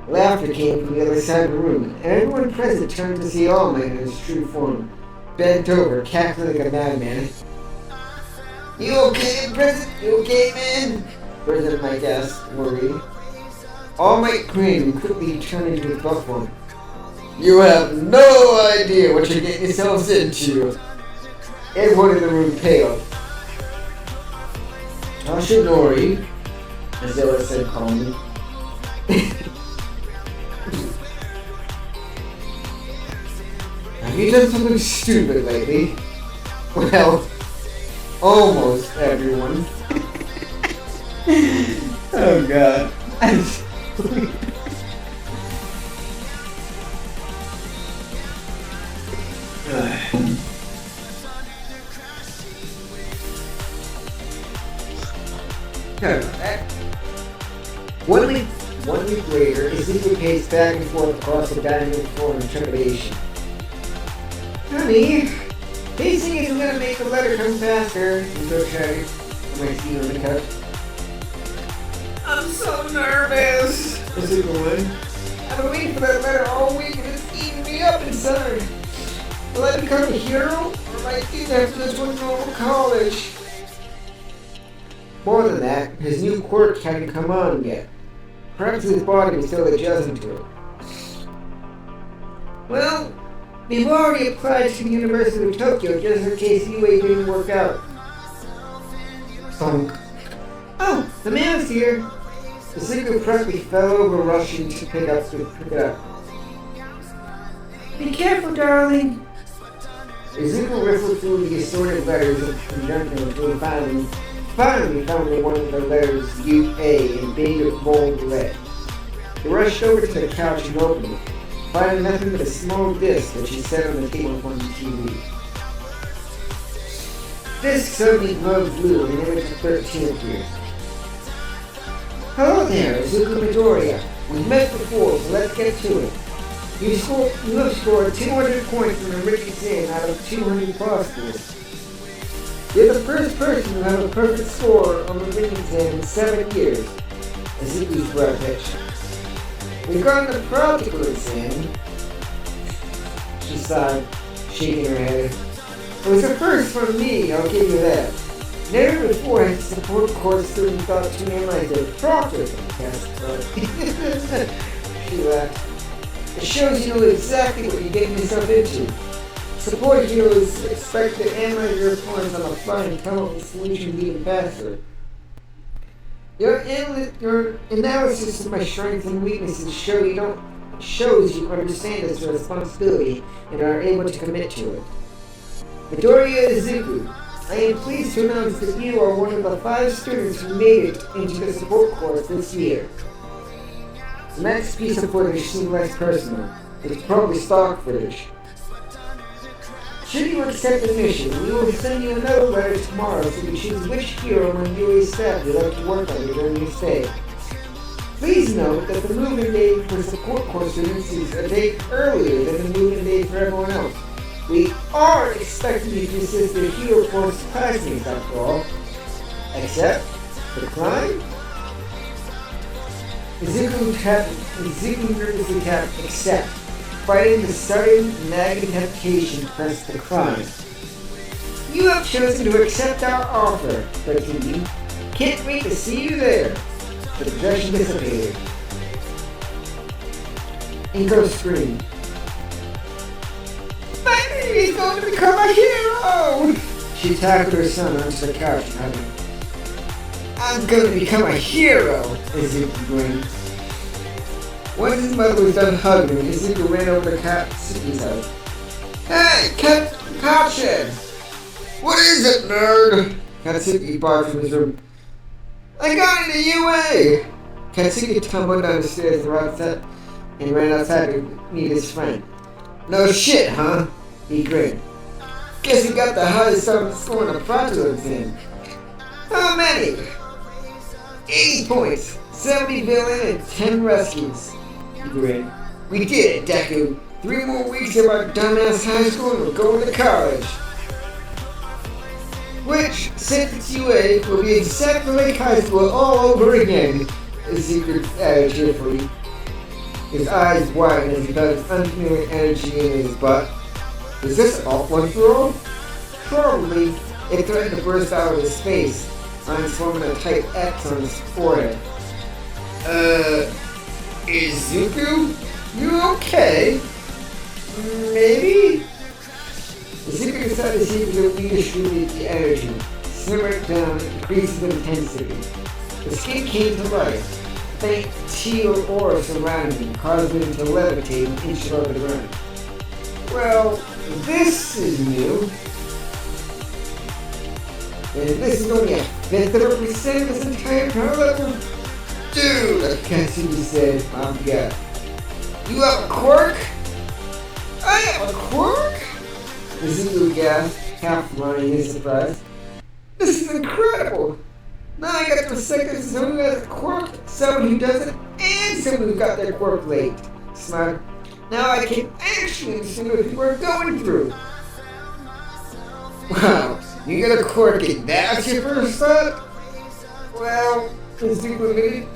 Laughter came from the other side of the room, and everyone present turned to see All Might in his true form, bent over, cackling like a madman. You okay, President? You okay, man? President Mike asked, worried. All Might grinned and quickly turned into his buff form. You have no idea what you're getting yourselves into. Everyone in the room paled. Toshinori, Azella said calmly. Have you done something stupid lately? Well, almost everyone. Oh god. Sorry about that. 1 week later, Izuku paced back and forth across the dining room floor in trepidation. Honey, pacing isn't gonna make the letter come faster. Izuku shouted. I might see you on the couch. I'm so nervous. Izuku went. I've been waiting for that letter all week and it's eating me up inside. Will I become a hero? Or might I even have to go to a normal college? More than that, his new quirk hadn't come on yet. Perhaps his body was still adjusting to it. Well, we've already applied to the University of Tokyo just in case UA didn't work out. Thunk. Oh, the man is here. Izuku promptly fell over, rushing to pick it up. Be careful, darling. Izuku riffled through the assorted letters of conjunction until finally found one of the letters UA in big bold red. He rushed over to the couch and opened it, finding nothing but a small disc that she set on the table in front of the TV. Disc suddenly glowed blue and an image of 13 appeared. Hello there, Izuku Midoriya. We've met before, so let's get to it. You have scored 200 points in a written exam out of 200 possible. You're the first person to have a perfect score on the written exam in 7 years. Izuku's brow pitched. Regarding the practical exam, she sighed, shaking her head. It was a first for me, I'll give you that. Never before has a support course student thought to analyze their practical test, but she laughed. It shows you know exactly what you're getting yourself into. Support heroes expect to analyze your opponents on the fly and come up with solutions even faster. Your analysis of my strengths and weaknesses shows you understand this responsibility and are able to commit to it. Midoriya Izuku, I am pleased to announce that you are one of the 5 students who made it into the support course this year. The next piece of footage seemed less personal. It's probably stock footage. Should you accept the mission, we will send you another letter tomorrow so you choose which hero among UA's staff you'd like to work on during your stay. Please note that the movement day for support course students is a day earlier than the movement day for everyone else. We are expecting you to assist the hero course classmates after all. Except for the climb? Izuku nervously tapped accept. Fighting the sudden nagging temptation to press the climb. You have chosen to accept our offer, Bikini. Can't wait to see you there. The projection dissipated. Inko screamed. My baby's going to become a hero! She tackled her son onto the couch and hugged him. I'm going to become a hero, Izuku grinned. Once his mother was done hugging, Izuku ran over to Katsuki's house. Hey, Katsuki! What is it, nerd? Katsuki barked from his room. I got into UA! Katsuki tumbled down the stairs and ran outside to meet his friend. No shit, huh? He grinned. Guess you got the highest score in a practical exam. How many? 80 points, 70 villain, and 10 rescues. He grinned. We did it, Deku. 3 more weeks of our dumbass high school and we're going to college. Which, since it's UA, will be exactly like high school all over again, Izuku added cheerfully. His eyes widened as he felt his unfamiliar energy in his butt. Is this all one for all? Probably. It threatened to burst out of his face, lines forming a tight X on his forehead. Izuku? You okay? Maybe? Izuku decided to see if the leader distributed the energy, simmered down, increasing intensity. The skin came to life. Faint teal aura surrounded him, causing him to levitate an inch above the ground. Well, this is new. And this is only a fifth of a percent of this entire power level? Dude, Katsuki said, I'm God. You have a quirk? I have a quirk? Izuku gasped, half lying in surprise. This is incredible! Now I got the second someone who has a quirk, someone who doesn't, and someone who got their quirk late. Smart. Now I can actually see what people are going through. Wow, you got a quirk and that's your first thought? Well, Izuku admitted,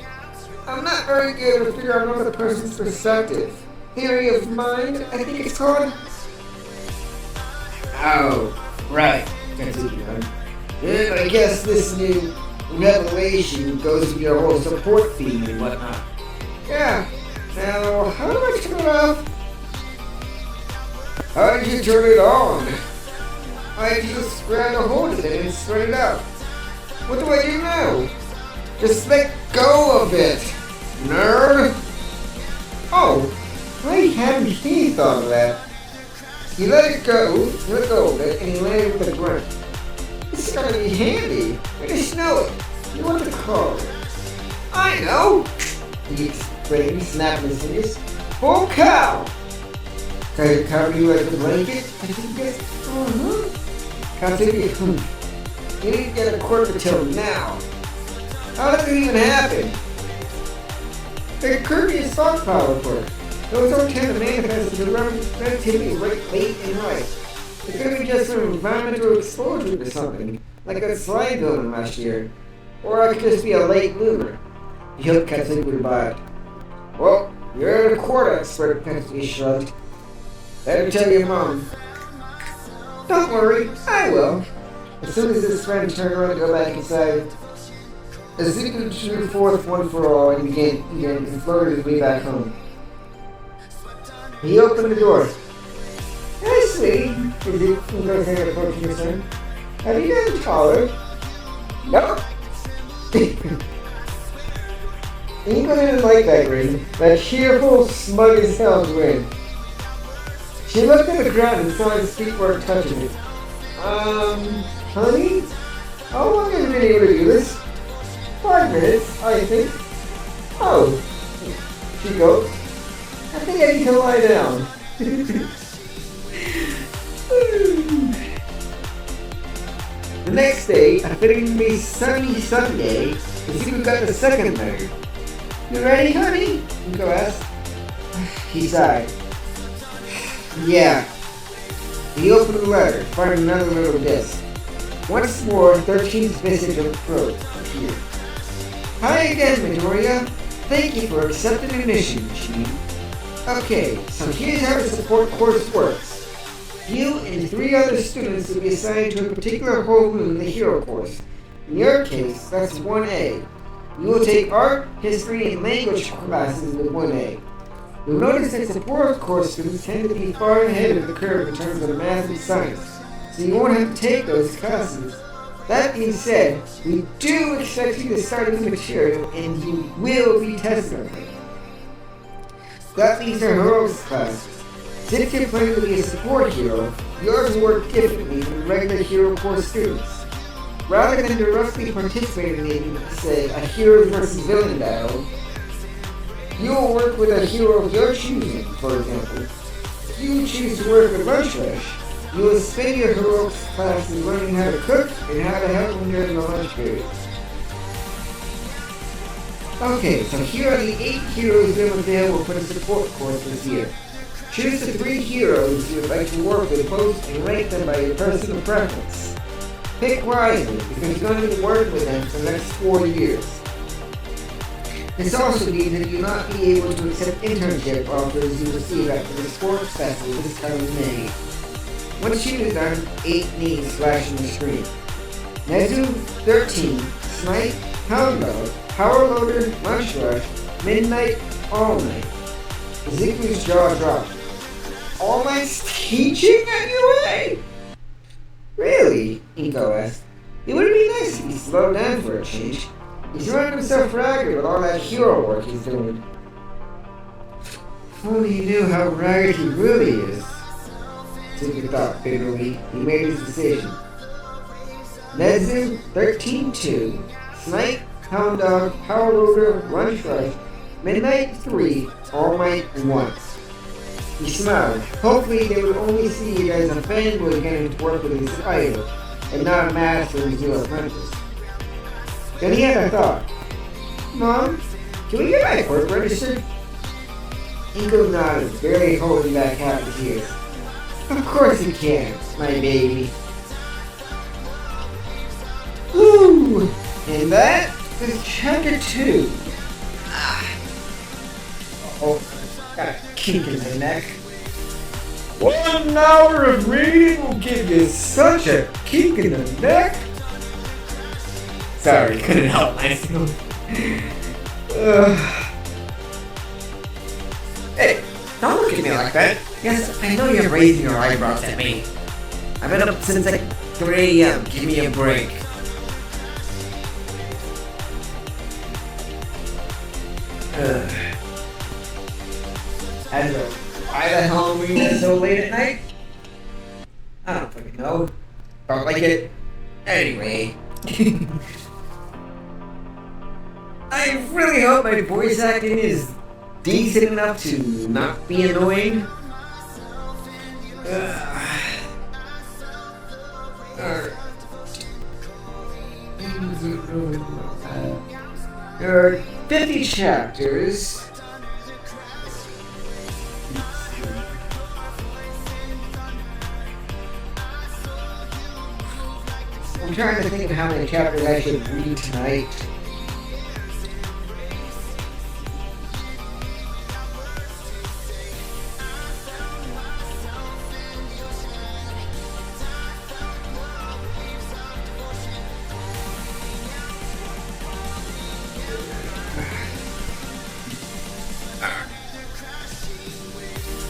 I'm not very good at figuring out another person's perspective. Theory of mind, I think it's called. Oh, right. Yeah, I guess this new revelation goes with your whole support theme and whatnot. Yeah. Now, how do I turn it off? How did you turn it on? I just grabbed a hold of it and spread it out. What do I do now? Just let go of it, nerd! Oh, I hadn't he thought of that. He let go of it, and he landed with a grunt. This is gonna be handy. I just know it. You want the code? I know! He explained, snapping his fingers. Full cow! Try to cover you like a blanket? I think that's... Katsuki, you didn't get a quirk until now. How did it even happen? The Kirby's thought power quirk. Those don't tend to manifest as relatively late in life. It could be just an environmental exposure to something, like a slide building last year. Or I could just be a late bloomer. He hooked Katsuki goodbye. Well, you're the quirk expert, Katsuki shrugged. Better tell your mom. Don't worry, I will. As soon as his friend turned around to go back inside, Izuku drew forth one for all and began and floated his way back home. He opened the door. Hey, sweetie, Izuku said, approaching his son. Have you gotten taller? Nope. Izuku didn't like that grin, that cheerful, smug as hell grin. She looked at the ground and saw his feet weren't touching it. Honey? How long have you been able to do this? 5 minutes, I think. Oh, she goes. I think I need to lie down. The next day, a fittingly sunny Sunday, Izuku got the second letter. You ready, honey? Nico asked. He sighed. Yeah. He opened the letter, finding another little disc. Once more, 13's visage of throat appeared. Hi again, Midoriya. Thank you for accepting the mission, Chief. Okay, so here's how the support course works. You and 3 other students will be assigned to a particular homeroom in the hero course. In your case, that's 1A. You will take art, history, and language classes with 1A. You'll notice that support course students tend to be far ahead of the curve in terms of math and science, so you won't have to take those classes. That being said, we do expect you to start new material, and you will be tested on it. That means our heroics classes. Since you're planning to be a support hero, yours will work differently from regular hero course students. rather than directly participating in, say, a hero versus villain battle, you will work with a hero of your choosing, for example. If you choose to work with Lunch Rush, you will spend your heroics classes learning how to cook and how to help them during the lunch period. Okay, so here are the 8 heroes that are available for the support course this year. Choose the 3 heroes you would like to work with most and rank them by your personal preference. Pick wisely, because you're going to be working with them for the next 4 years. This also means that you will not be able to accept internship offers you receive after the sports festival this coming May. Once you are done, 8 names flash on the screen. Nezu, 13, Snipe, Hound Dog, Power Loader, Lunch Rush, Midnight, All Night. Izuku's jaw dropped. All Might's teaching at UA? Really? Inko asked. It would be nice if he slowed down for a change. He's running himself ragged with all that hero work he's doing. If only he knew how ragged he really is. Izuku thought bitterly. He made his decision. Nezu, 13-2, Snipe, Hound Dog, Power Loader, Lunch Rush, Midnight 3, All Might 1. He smiled. Hopefully they would only see it as a fanboy getting to work with his idol, and not a master of his new apprentice. Then he had a thought. Mom, can we get my Quirk registered? Inko nodded, barely holding back half the tears. Of course you can, my baby. Woo! And that is chapter 2. Oh, got a kink in my neck. 1 hour of reading will give you such a kink in the neck. Sorry, couldn't help myself. Hey, don't look at me like that. Yes, I know you're raising your eyebrows at me. I've been up since like 3 a.m. Give me a break. And why the hell are we in so late at night? I don't fucking know. Felt like it. Anyway. I really hope my voice acting is decent enough to not be annoying. There are 50 chapters. I'm trying to think of how many chapters I should read tonight.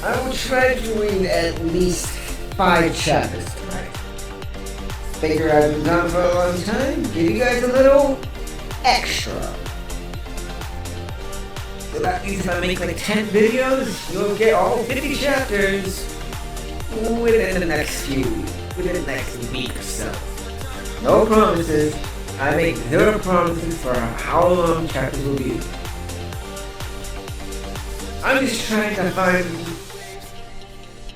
I will try to read at least 5 chapters tonight. Figure I've been gone for a long time, give you guys a little extra. So that means if I make like 10 videos, you'll get all 50 chapters within the next week or so. No promises. I make 0 promises for how long chapters will be. I'm just trying to find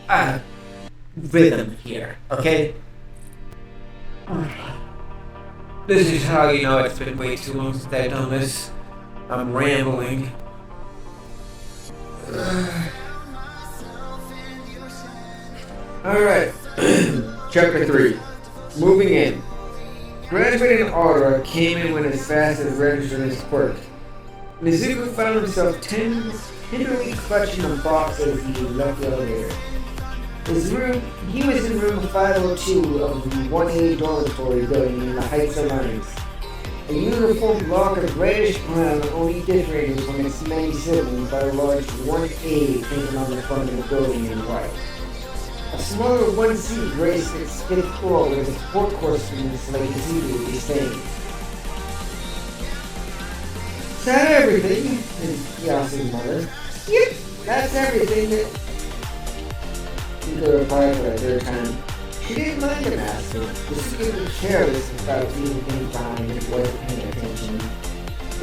a rhythm here, okay? This is how you know it's been way too long since I've done this. I'm rambling. Alright. Chapter 3. Moving in. Graduating Aura came in when as fast as registered his Quirk. Izuku found himself tenderly clutching a box as he left the elevator. He was in room 502 of the 1A dormitory building in the Heights Alliance. A uniform block of reddish brown only differentiated from its many siblings by a large 1A painted on the front of the building in white. A smaller 1C graced its 5th floor where the support course students like Izuku would be staying. Is that everything? He asked his mother. Yep, that's everything. Inko replied for the 3rd time. She didn't mind the master, but she could be careless about leaving things behind if he wasn't paying attention.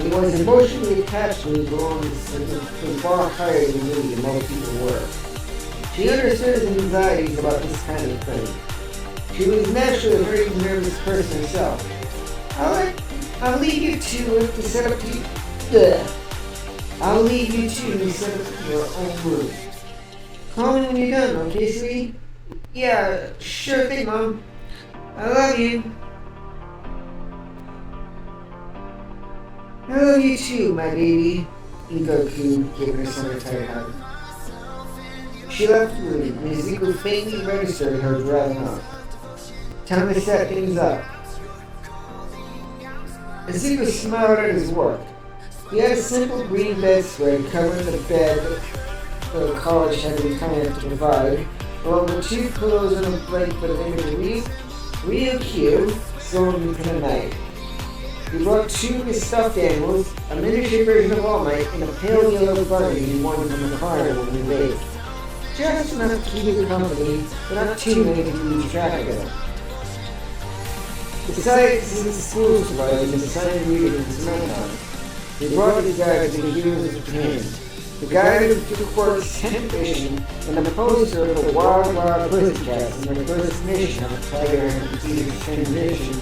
He was emotionally attached to his belongings and was far higher than me and most people were. She understood his anxieties about this kind of thing. She was naturally a very nervous person herself. I'll leave you two to set up I'll leave you two to set up your own room. Call me when you're done, okay, sweetie? Yeah, sure thing, Mom. I love you. I love you too, my baby. Izuku gave her some tight hug. She left the room, and Izuku faintly registered her driving off. Time to set things up. Izuku smiled at his work. He had a simple green bedspread covering the bed that the college had been kind enough to provide, along with 2 pillows and a blanket of imagery real cute, sewn into the night. He brought 2 of his stuffed animals, a miniature version of All Might, and a pale yellow bunny he won from the carnival when he late. Just enough to keep him company, but not too many to lose track of him. Besides his school supplies and assigned reading and semester, he brought his guide to the Heroes of Japan. The guide to Quirk's 10th edition and a poster of the Wild Wild Pussycats and their first mission on the Tiger and Peter's transition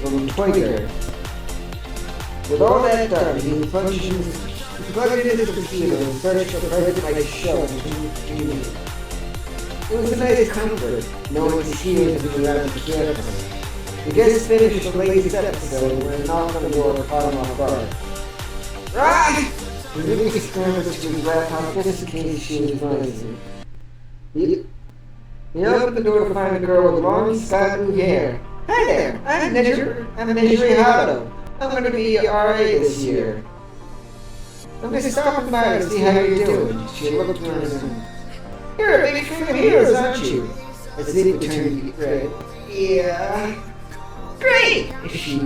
from Twitter. With all that done, he plugged into the computer and searched for present-like show in the community. It was a nice comfort, knowing his heroes would be around to care for him. We just finished the latest episode when a knock on the door caught him off guard. Rah! The movie scrambled to his laptop just in case she was noisy. He opened the door to find a girl with long sky blue hair. Hi there, I'm Nejiri Hato. I'm going to be RA this year. I'm just stopping by to see how you're doing. She looked around him. You're a big fan of heroes, aren't you? Izuku turned red. Yeah. Great! She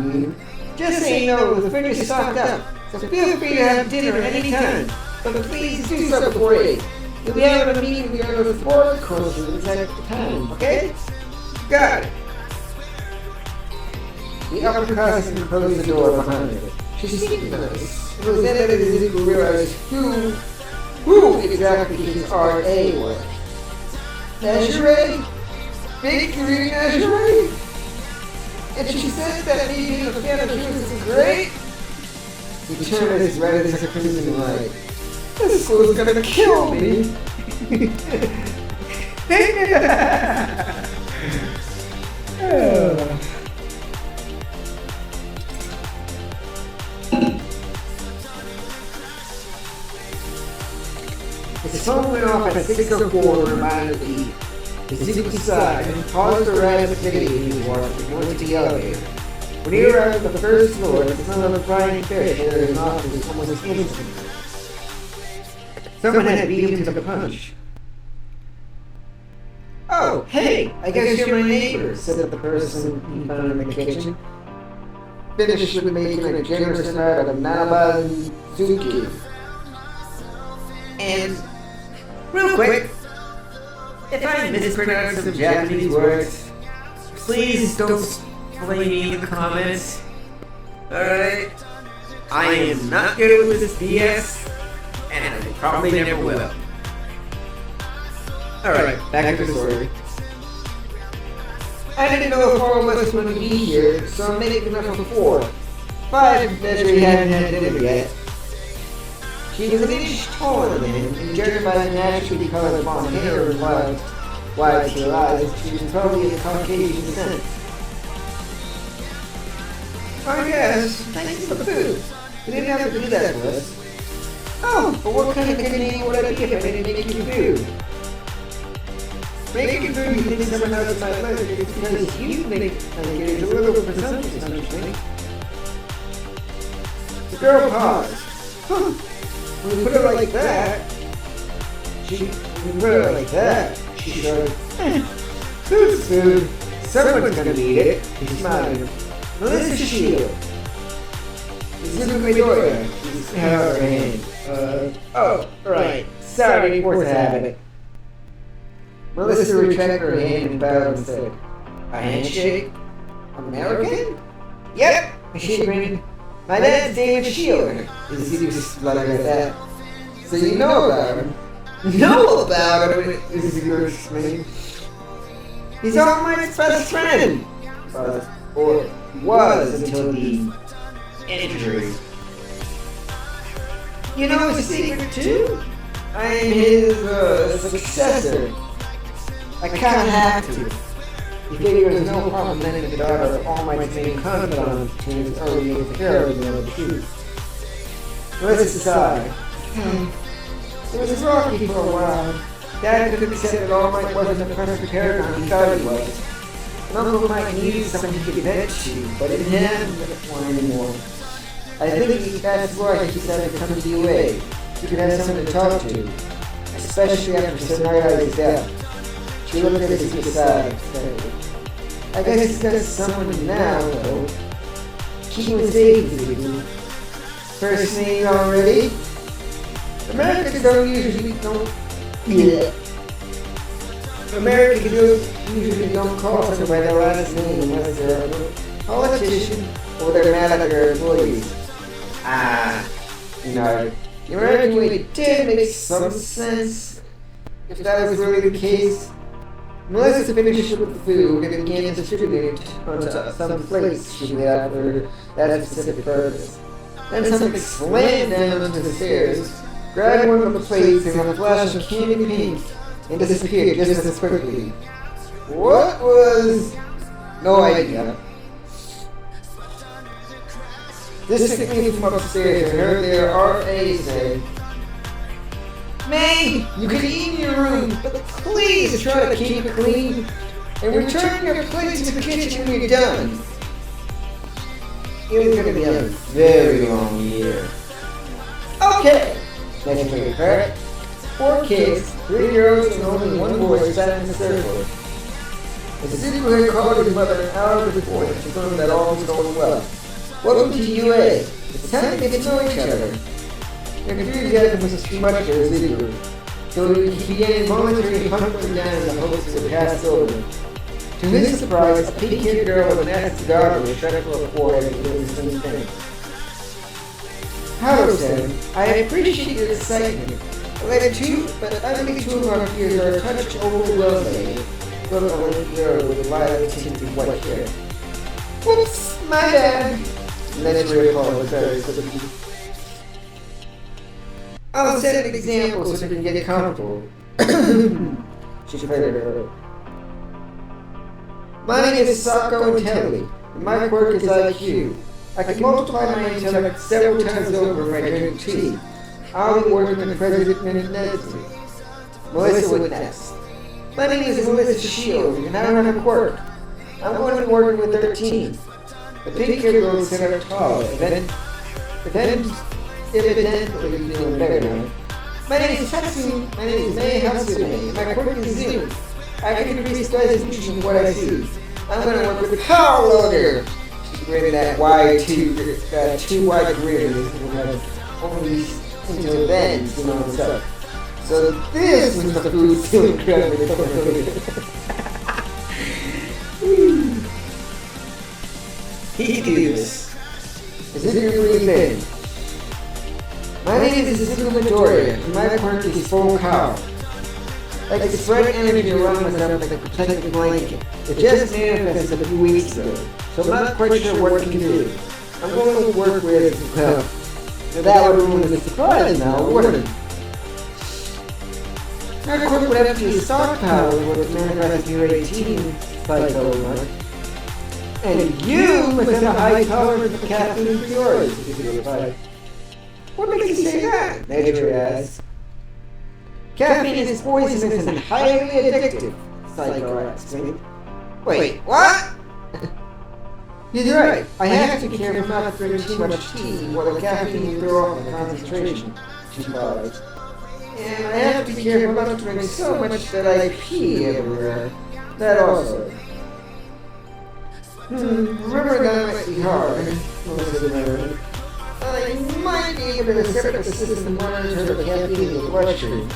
just so you know, the fridge is stocked up, so feel free to have dinner anytime. But please do so before 8. You'll be able to meet with your other 4 courses at the time, okay? Got it. He uppercuts and closed the door behind her. She seemed nice. It was then that Izuku realized who exactly his RA was. Nejire? Big Korean Nejire? And she said that being a fan of heroes is great? He turned as red as a crimson light. This school's gonna kill me! The phone went off at 6:04 and reminded me. Izuku sighed and paused to write the video he was watching and went to the elevator. When he arrived at the first floor, the smell of a frying fish entered his nostrils almost instantly. Someone had beat him to the punch. Oh, hey! I guess you're my neighbor, said the person he found in the kitchen. Finished with making a generous amount of Nanabanzuki. And, real quick, if I mispronounce some Japanese words, please don't blame me in the comments. Alright? I am not good with this BS, and I probably never will. Alright, back to the story. I didn't know if all of us would be here, so I'm making enough for 4. 5 if Desiree hadn't had dinner yet. She was an inch taller than him, and judged by the naturally colored blonde hair and wide to her eyes, she was probably of Caucasian descent. I guess, thanks for the food. You didn't have to do that for us. Oh, but what kind of good name would I be if I didn't make you food? Making food you think someone else might like it is because you think it is a little presumptuous, don't you think? The girl paused. Huh. When you put it like that, she shrugged. Food's food. Someone's gonna eat it. He smiled. Melissa Shield. Izuku Midoriya. She held out her hand. Oh, right. Sorry, force habit. Melissa retracted her hand and bowed and said, "A handshake? American?" "Yep," she grinned. "My dad's name is Shield." Izuku spluttered at that. "So you know about him?" "Know about him?" Izuku exclaimed. "He's All Might's best friend." Or was until the injury. "You know his secret too? I am his successor. I kinda have to." He figured there was no problem letting the daughter of All Might's main confidant to his early years of heroism and truth. Melissa sighed. It was rocky for a while. Dad couldn't accept that All Might wasn't the perfect paragon he thought he was. And Uncle Mike needed someone he could vent to, but it didn't have one anymore. I think that's why he decided to come to the UA. He could have someone to talk to, especially after Sonari's death. She looked at his side and said, "I guess he's got someone now, though. Keep him safe, Izuku. First name already? Americans usually don't call someone by their last name unless they're a politician or they're mad at their employees." No. The American way did make some sense, if that was really the case. Melissa finished with the food and began to distribute it onto some plates she made for that specific purpose. Then something slammed down onto the stairs, grabbed one of the plates and a flash of candy pink, and disappeared just as quickly. What was? No idea. Distinctly from upstairs, I heard their RA say, "May, you can eat in your room, but please try to keep it clean, and return your plates to the kitchen when you're done." It was going to be a very long year. Okay, next week, right? 4 kids, 3 girls, and only 1 boy sat in the circle. Izuku had called his mother an hour before to confirm that all was going well. "Welcome to UA. It's time to get to know each other." Their enthusiasm was too much for Izuku, so he began involuntarily hunkering down in the hopes to pass over. To his surprise, a pink-haired girl with a nasty cigar was struck for a forehead and doing the same thing. "Hello, Sam. I appreciate your excitement. But I think 2 of our peers are a touch overwhelming," wrote a lanky girl with lilac tinted white hair. "Oops, my bad." Naturally apologized. "I'll set an example so they can get comfortable." She figured it out. "My name is Sako Intelli, and my quirk is IQ. I can multiply my intellect several times over if I drink tea. I'll be working with President Nenzi." Melissa would next. "My name is Melissa Shield, and I run a quirk. I'm going to be working with 13. The pink-haired girl stood up tall, evidently feeling better now. "My name is Tatsu. My name is Mei Hatsume, and my quirk is Zoom. I can increase resolution of what I see. I'm going to work with Hello there." She grinned that too wide grin only until then, you know what's up. So this was the food still incredibly He do this. Izuku breathed in. "My name is Izuku Midoriya, and my quirk is full cow. I can spread energy around myself like a protective blanket. It just manifested a few weeks ago, so I'm not quite sure what it can do. I'm going to work with it as well. Now that would ruin the surprise now, wouldn't it? My quirk would have to be stockpile with what's manifested in your 18 cycle, Mark. And you must have a high tolerance for caffeine for yours," Izuku replied. "What makes you say that?" Nature asked. "Caffeine is poisonous and highly addictive," Psycho explained. "Wait, what?" "You're right. I have to be careful not to drink too much tea or the caffeine will throw off my concentration," she replied. "And I have to be careful not to drink so much that I pee everywhere. That also." Remember that might be hard," Melissa demurred. "I might be able to set up a system to monitor the caffeine in the bloodstream."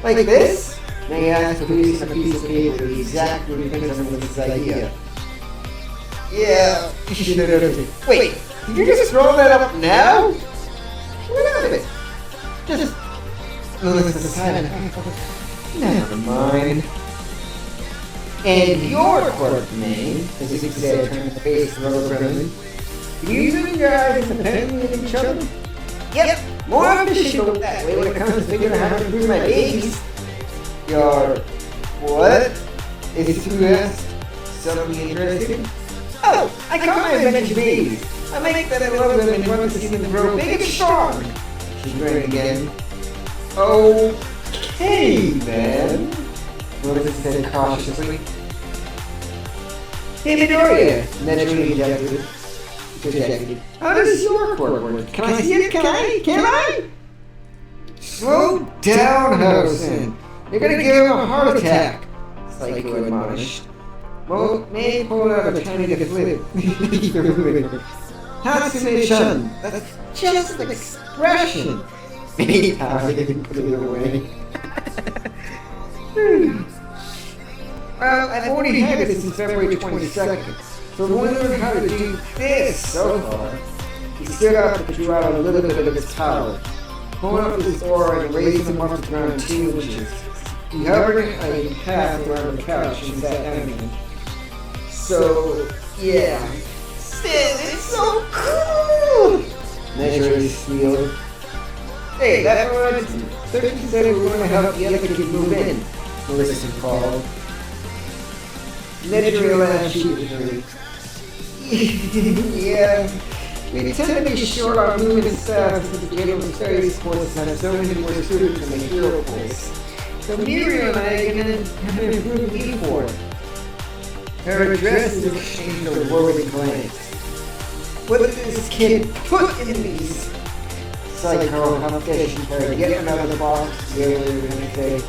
"Like this?" May I ask for using a piece of paper the exact representation of this idea? Yeah, wait, did you just throw that up now? What of it? Just listen to silent. Never mind. And your Quirk name, as you said, turning to face the rubber friendly. You two guys independently of each other? Yep, more efficient that way when it comes to figuring out how to improve my babies. Your what? Is who asked? Something interesting? Oh, I call my invention babies. I make them love them and want to see them grow big and strong. She grinned again. Okay, then. Melissa said cautiously. Hey, Midoriya, naturally ejected. How does your Quirk work? Can I see it? Can I? Slow down, Harrison. You're gonna give him a heart attack. Psycho admonished. Well, maybe pull out a tiny flip. Hatsune-chan, that's just an expression. Maybe I didn't put it away. Well, I've already had it since February 22nd, so I've only learned how to do this so far. He stood up and drew out a little bit of his power, pulling up his aura and raising him off the ground 2 inches. He hovered a path around the couch and sat down again. So, yeah. Still, it's so cool! Naturally squealed. Hey, that reminds me. 13 said we were going to help the other kids move in, Melissa called. Naturally laughed sheepishly. Yeah, we tend to be short on movement staff since the game of study sports and have so many more students than the hero pools. So Muriel and I have an improved lead for it. Her dress is exchanged a worried glance. What did this kid put in these? Psycho competition tried to get another box. The other was going to say,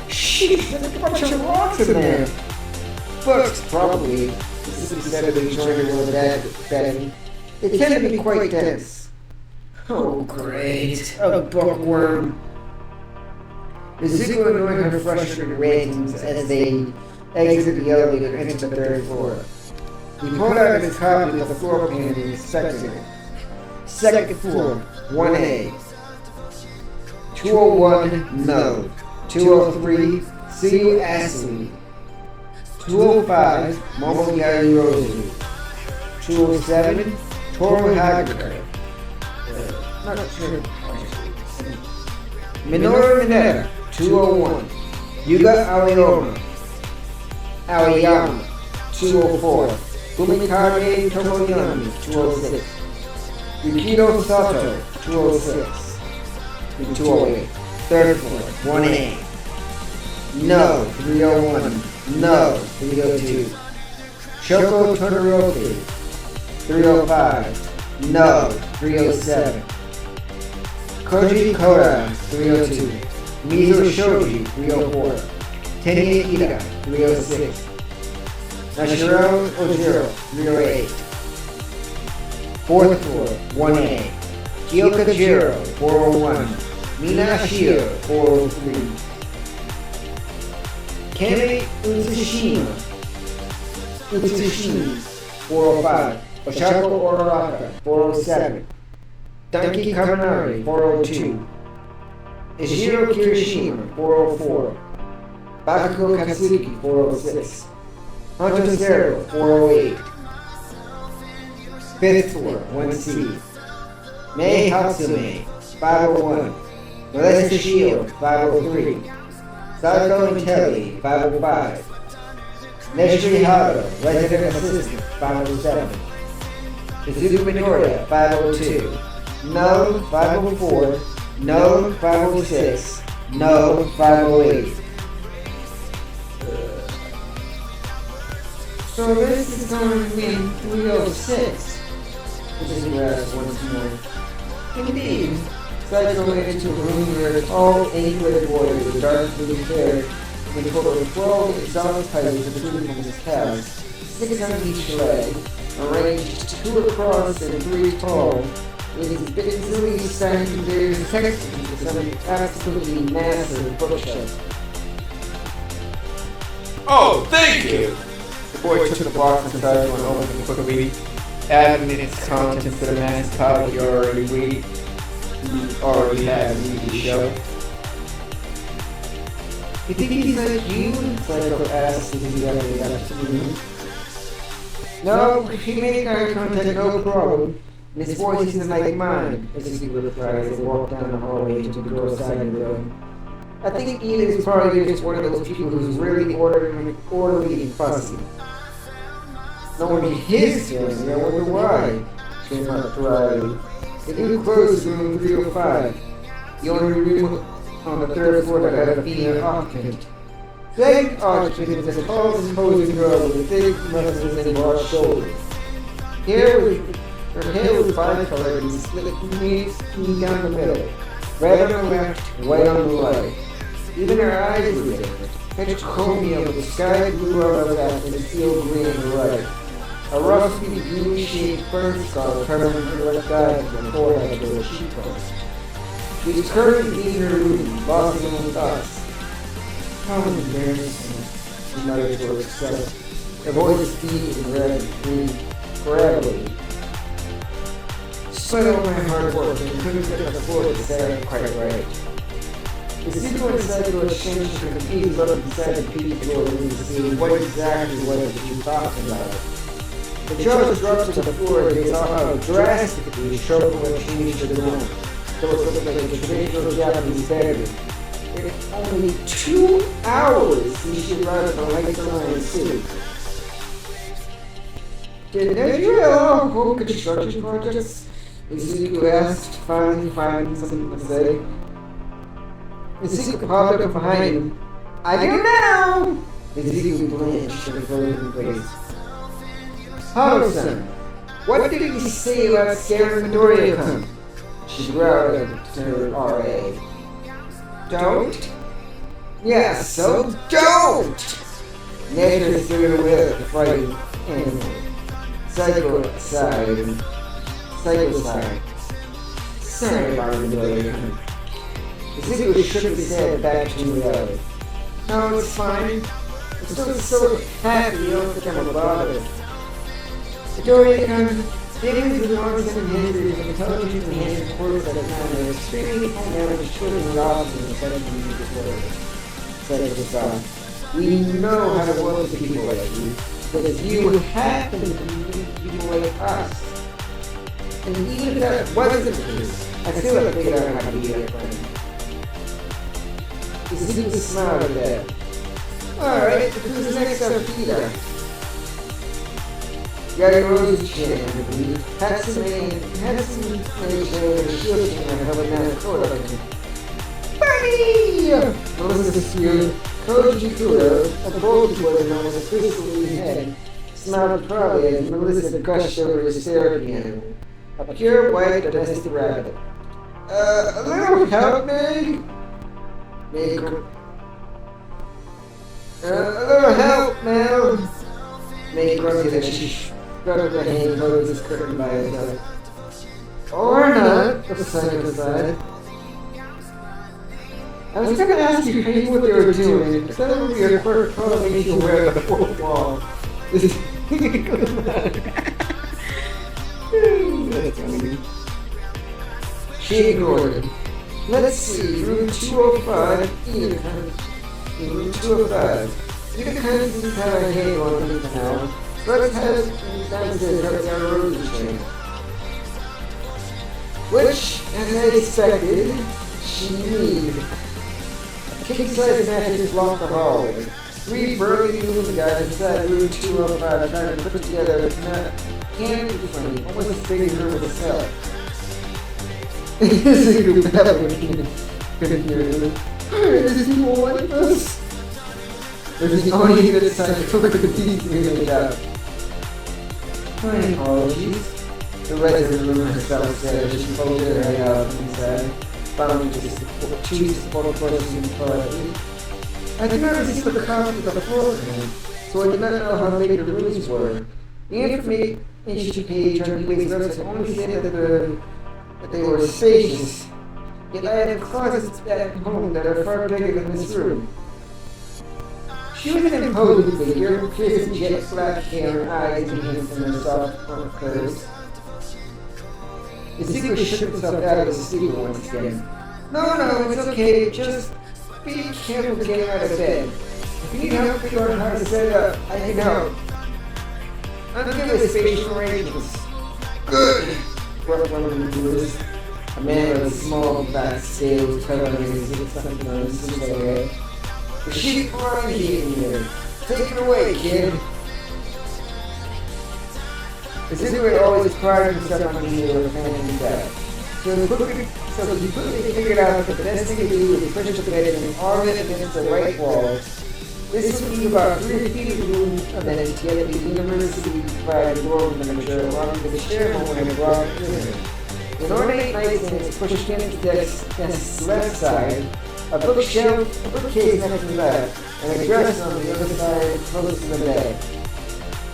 "Sheesh, there's a bunch of rocks in there." Books, probably. This is instead of enjoying the world of Betty. They tend to be quite dense. Oh, great. A bookworm. Izuku annoyed her frustrated ratings as they exited the elevator and entered the 3rd floor. He pulled out his copy of the floor plan and inspected it. 2nd floor, 1A. 201, no. 203, Suyu Asui. 205, Momo Yairozu. 207, Toru Hagakure. Not sure. Minoru Mineta, 201. Yuga Aoyama, 204. Fumikage Tomoyami, 206. Yukito Sato, 206. 208. 3rd floor, 1A. No, 301. No, 302. Shoko Todoroki, 305. No, 307. Koji Koda, 302. Mizo Shoji, 304. Tenya Ida, 306. Nashiro Ojiro, 308. 4th floor, 1A. Kyoka Jiro, 401. Mina Shio, 403. Kame Utsushima, 405. Oshako Ororaka, 407. Danki Kaminari, 402. Ishiro Kirishima, 404. Bakugo Katsuki, 406. Hunter Zero, 408. 5th floor, 1C. Mei Hatsume, 501. Melissa Shield, 503. Sadako Intelli, 505. Nejiri Hado, Resident Assistant, 507. Izuku Midoriya, 502. No, 504. No, 506. No, 508. So this is going to be 306. Izuku asked once more. Indeed. Psycho went into a room where all 8-legged warriors with dark blue hair and a total of 12 exotic titles protruding from his calves, 6 on each leg, arranged 2 across and 3 tall, with busily stacked various textbooks with some absolutely massive bookshelves. Oh, thank you. The boy took the box and started to open it quickly, adding its contents to the mass pile he already had in the show. You think he's like you? Psycho asked as he got to the room. No, he made eye contact, no problem. And his voice isn't like mine, as he replied as they walked down the hallway to the girl's side of the room. I think Ian is probably just one of those people who's really orderly and fussy. Knowing his feelings, I wonder why. She remarked dryly. The new clothes room 305. The only room on the third floor that had a female occupant. Second occupant was a tall, imposing girl with thick muscles and broad shoulders. Her hair was bi-colored and split neatly down the middle, red on the left, white on the right. Even her eyes were different, petrochromium with sky blue on the left and steel green on the right. A rusty blue-shaped fern scar covering her left eye and forehead with a cheekbone. She was currently in her room, lost in her thoughts. How embarrassing, she muttered to herself. Her voice deep and red and green, gravelly. Despite all my hard work, I couldn't get the floor to say quite right. The Izuku Psycho exchanged her confused look inside the page door to see what exactly was it she was talking about. The charge dropped to the floor and they saw how drastically Shoko had changed the room, so it looked like a traditional Japanese bedroom. It's only 2 hours since she arrived at the Lights Alliance City. Did you all home construction projects? Izuku asked, finally finding something to say. Izuku popped up behind him. I do now! Izuku blanched in a frozen face. Hado-san, what did he say about scaring Midoriya-kun? She growled to her RA. Don't? Yeah, so don't! Nature threw away the fighting animal. Psycho sighed. Sorry about Midoriya-kun. Izuku shook his head back to reality. No, it's fine. I'm still so happy you don't think I'm a bother. Midoriya-kun, getting to the arms and history of intelligent and handsome course at a time that is extremely average children robbed in the 17th world. Said Izuku. We know how to work with people like you, because you happen to be people like us. And even if that wasn't the case, I still have figured out how to be your friend. Izuku smiled at that. Alright, who's next up, Peter? Yagoro's chin, I believe. Hatsune and Shield King are held down the court like him. Buddy! Melissa Spear, Koji Kuro, a bulky boy known as a crystal head, smiled proudly as Melissa gushed over his therapy animal. A pure white domestic rabbit. A little help, Meg? Meg. A little help, Mel. Meg grunted as she shrugged her hand and closed his curtain by his side. Or not, the Psycho sighed. I was gonna ask you what they were doing, but that would be a Quirk probably made you aware of the fourth wall. She ignored him. Let's see, room 205, room 205. You can kind of have a handle on things now. Let's have downstairs up down the road train. Which, as I expected, she needed. A king-size mattress blocked the hallway. 3 burly moving guys inside room 205 trying to put together a candy frame, almost as big as her with a cell. This is a group couldn't hear it. There's people like this. There's the only good side of the teeth made out. My apologies. The resident room herself said as she folded her head out inside, found to choose the photo person politely. I did not receive a copy of the floor plan, so I did not know how big the rooms were. The information page on the website only said that they were spacious, yet I have closets back home that are far bigger than this room. She was an imposing figure, piercing jet black hair and eyes enhancing her soft front curves. Izuku shook himself out of his sleep once again. No, it's okay. Just be careful getting out of bed. If you need help figuring out how to set it up, I can help. I'm good with spatial arrangements. Good! Gruffed one of the doers. A man with small black scales covering his something on his head. The sheep flying in here. Take it away, kid. Izuku had always prided himself on being able to family back. So he quickly figured out that the best thing to do was push the bed and arm it against the right wall. This would be about 3 feet of room and then to get the university provided door furniture along with the chair and a broad pyramid. An ornate nightstand is pushed against the desk's left side, a bookshelf, a bookcase next to the left, and a dresser on the other side close to the bed.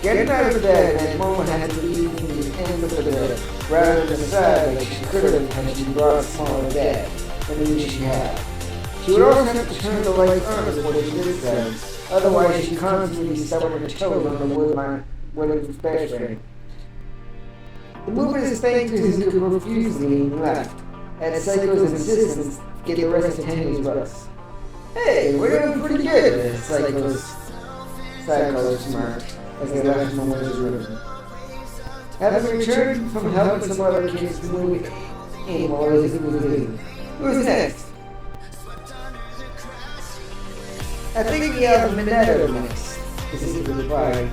Getting out of the bed meant Momo had to leave from the end of the bed, rather than the side like she could have had she brought a smaller bed than the one she had. She would also have to turn the lights on before she did so, otherwise she'd constantly be stuck on her toes on the wooden bed frame. The movement is thanks to Izuku profusely and left, at Psycho's insistence to get the rest of Henry's books. Hey, we're doing pretty good, Psycho remarked as they left Momo's room. Having returned from helping some other kids move in while Izuku was busy. Who's next? I think we have a Minetto next, Izuku replied.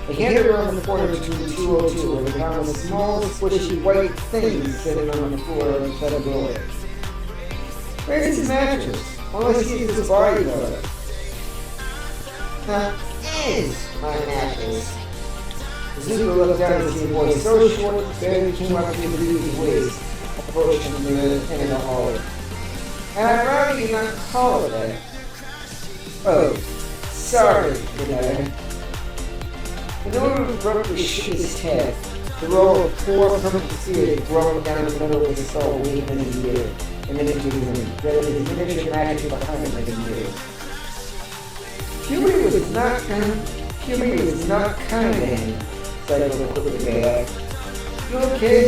They handed her on the corner between 202 where they found a small, squishy white thing sitting on the floor inside a doorway. Where's his mattress? All I see is his body photo. That is my mattress. Izuku looked down to see a boy so short that barely came up to his waist, approaching the end of the hallway. And I'd rather you not call it that. Oh, sorry, Minetto. Minetto abruptly shook his head. The roll of poor purple spirit growing down the middle of his soul waved in his ear, and then into his room, ready his miniature magic behind him like a mirror. Huey was not kind to him, Psycho quickly asked. You okay?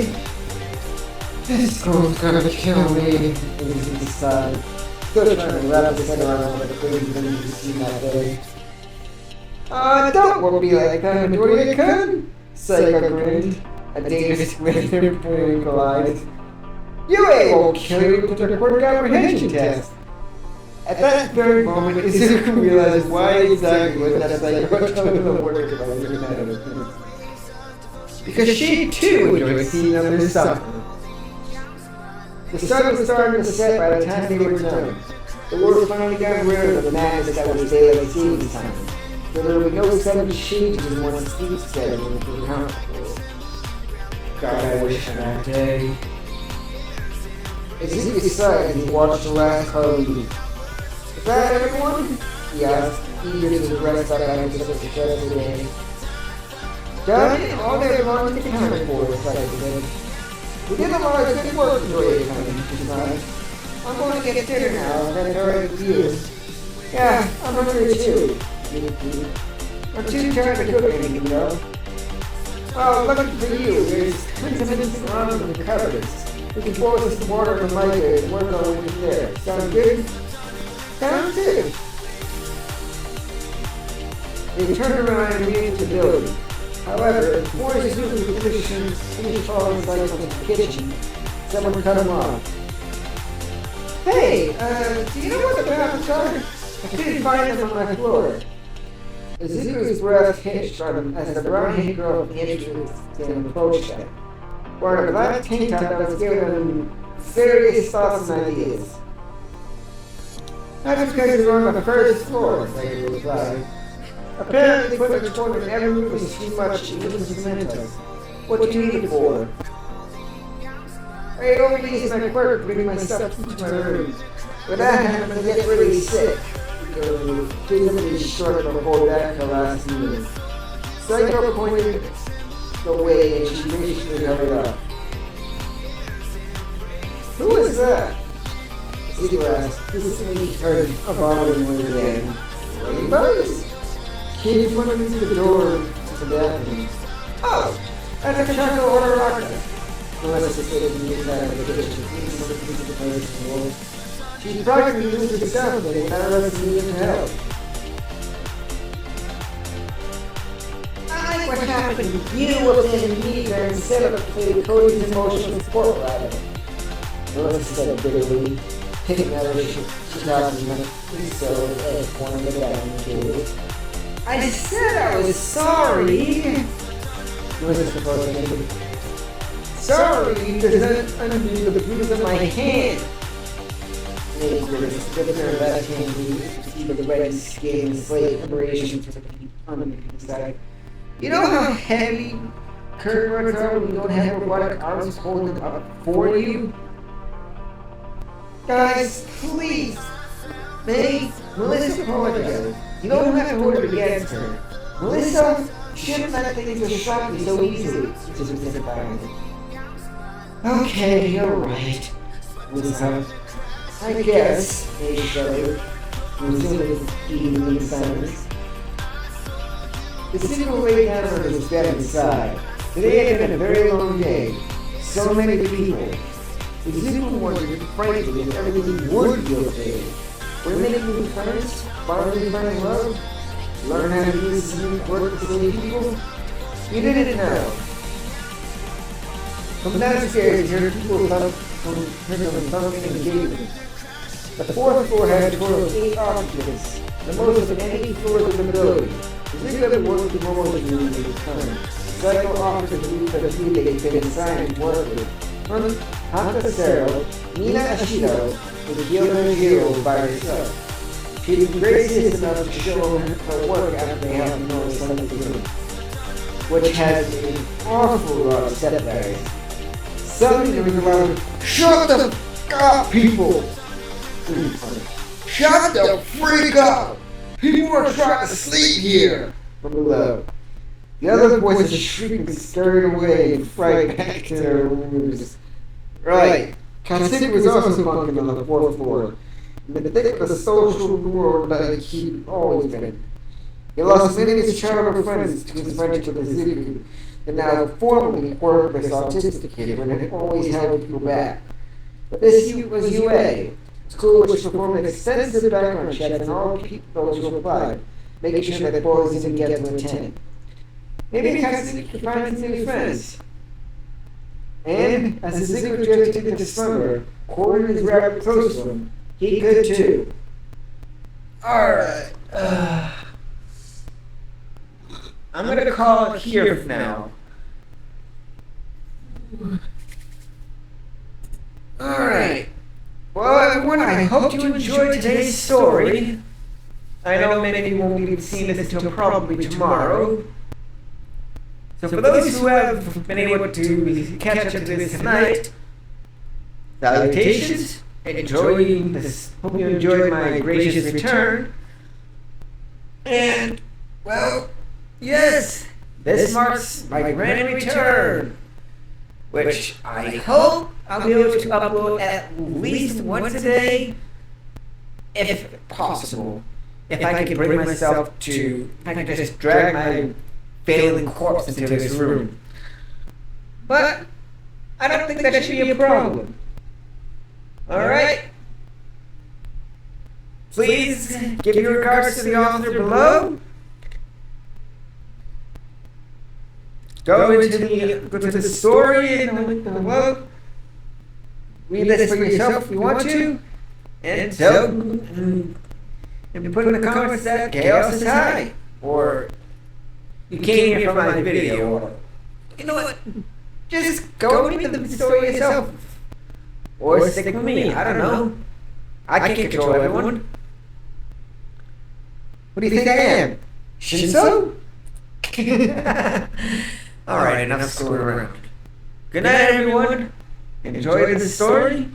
This girl's gonna kill me, Izuku sighed, still trying to wrap his head around what the crazy thing he'd seen that day. Don't worry like that, Midoriya-kun, Psycho grinned, a dangerous grin in her twinkling eyes. Yue won't kill you with her Quirk apprehension test. At that very moment, Izuku realized why exactly was that Psycho telling him to work about Minetto. Because she too enjoyed seeing others suffer. The sun was starting to set by the time they returned. The world finally got rid of the madness that was daylight saving time. So there were no sudden changes in one's sleep schedule to account for. God, I wish for that day. Izuku sighed as he watched the last car leave. Is that everyone? He asked, eager to rest up after such a stressful day. Done it, all they wanted to count for, Psycho said. We did a lot of good work, Midoriya-kun, she sighed. I'm going to get dinner now, and then it's alright with you. Yeah, I'm hungry too. I'm too tired to cook anything, though. Well, lucky for you, there's tons of innocent ramen in the cupboards. We can boil some water in the microwave and work on it from there. Sound good? Sounds good. They turned around and re-entered the building. However, before Izuku could finish following Psycho to the kitchen, someone cut him off. Hey, do you know what the bathrooms are? I couldn't find them on my floor. Izuku's breath hitched on him as the brown-haired girl at the entrance to him approached him, wearing a black tank top that was giving him various thoughts and ideas. That's because you're on the first floor, Psycho replied. Apparently, putting the toilet in every room is too much even to cement us. What do you need it for? I only use my Quirk to bring my stuff into my room. When that happens, I get really sick. Physically short before that last meeting. Psycho pointed the way and she graciously held it up. Who is that? Izuku asked, physically heard a bothering word again. Rainbows? Kid, you want to use the door to the bathroom? Oh, that's a chocolate order rocker. Unless it's getting me inside of the kitchen. She's practically used to something without us needing help. I like what happened to you within me there instead of playing Cody's emotional support rider. Melissa said bitterly, picking out her she's talking about so at one of the dining tables. I said I was sorry. Melissa supposedly. Sorry doesn't undo the bruise of my hand. Maybe Griffiths with her left hand to keep the red skin and slate preparations for the inside. You know how heavy curtains are when you don't have robotic arms holding up for you? Guys, please! Melissa apologized. You don't have to hold it against her. Melissa shouldn't let things distract me so easily. Just sympathizing. Okay, you're right. Melissa. I guess, they shuddered, resuming eating in silence. The single lay down on his bed inside. Today had been a very long day. So many people. Izuku wondered, frankly, if everything would be okay. We're making new friends, finally finding love, learn how to use some work to save people. You didn't know. From downstairs, you heard people thumping and giggling. The fourth floor had a total of 8 occupants, the most of any floor in the building. Izuku had worked with almost immediately returned. Several officers believed that they'd been assigned to work with. Hantasero, Nina Ashido, was Gyono by herself. She was gracious enough to show her work after they had noticed something to do, which had an awful lot of setbacks. Suddenly there was a loud, "Shut the f*** up, people! Shut the freak up! People are trying to sleep here!" from below. The other voices shrieking scurried away and frightened back to their rooms. Right. Kasik was also bunking on the fourth floor. In the thick of the social world like he'd always been. He lost many of his childhood friends to his friendship with Izuku, and now formally Quirk was autistic and had always held people back. But this was UA. School which performed extensive background checks on all those who applied, making sure that boys didn't get to attend. Maybe Kasik could find some new friends. And as Izuku drifted into slumber, quartering his rabbit close to him, he could too. Alright, I'm gonna call it here for now. Alright. Well, everyone, I hope you enjoyed today's story. I know many of you won't be seeing this until probably tomorrow. So for those who have been able to catch up to this tonight, salutations, enjoying this. Hope you enjoyed my gracious return. And, well, yes, this marks my grand return, which I hope I'll be able to upload at least once a day, if possible. If I can bring myself to, I can just drag my failing corpse into this room. But I don't think that should be a problem. Alright? Please give your regards to the author below. Go to the story in the link below. Read this for yourself if you want to. And put in the comments that chaos is high. Or you came here for my video. Or, you know what? Just go read the story yourself. Or stick with me. I don't know. I can't control everyone. What do you think I am? Shinso? Alright, enough screwing around. Good night, everyone. Enjoy the story.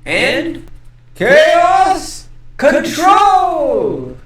And chaos control!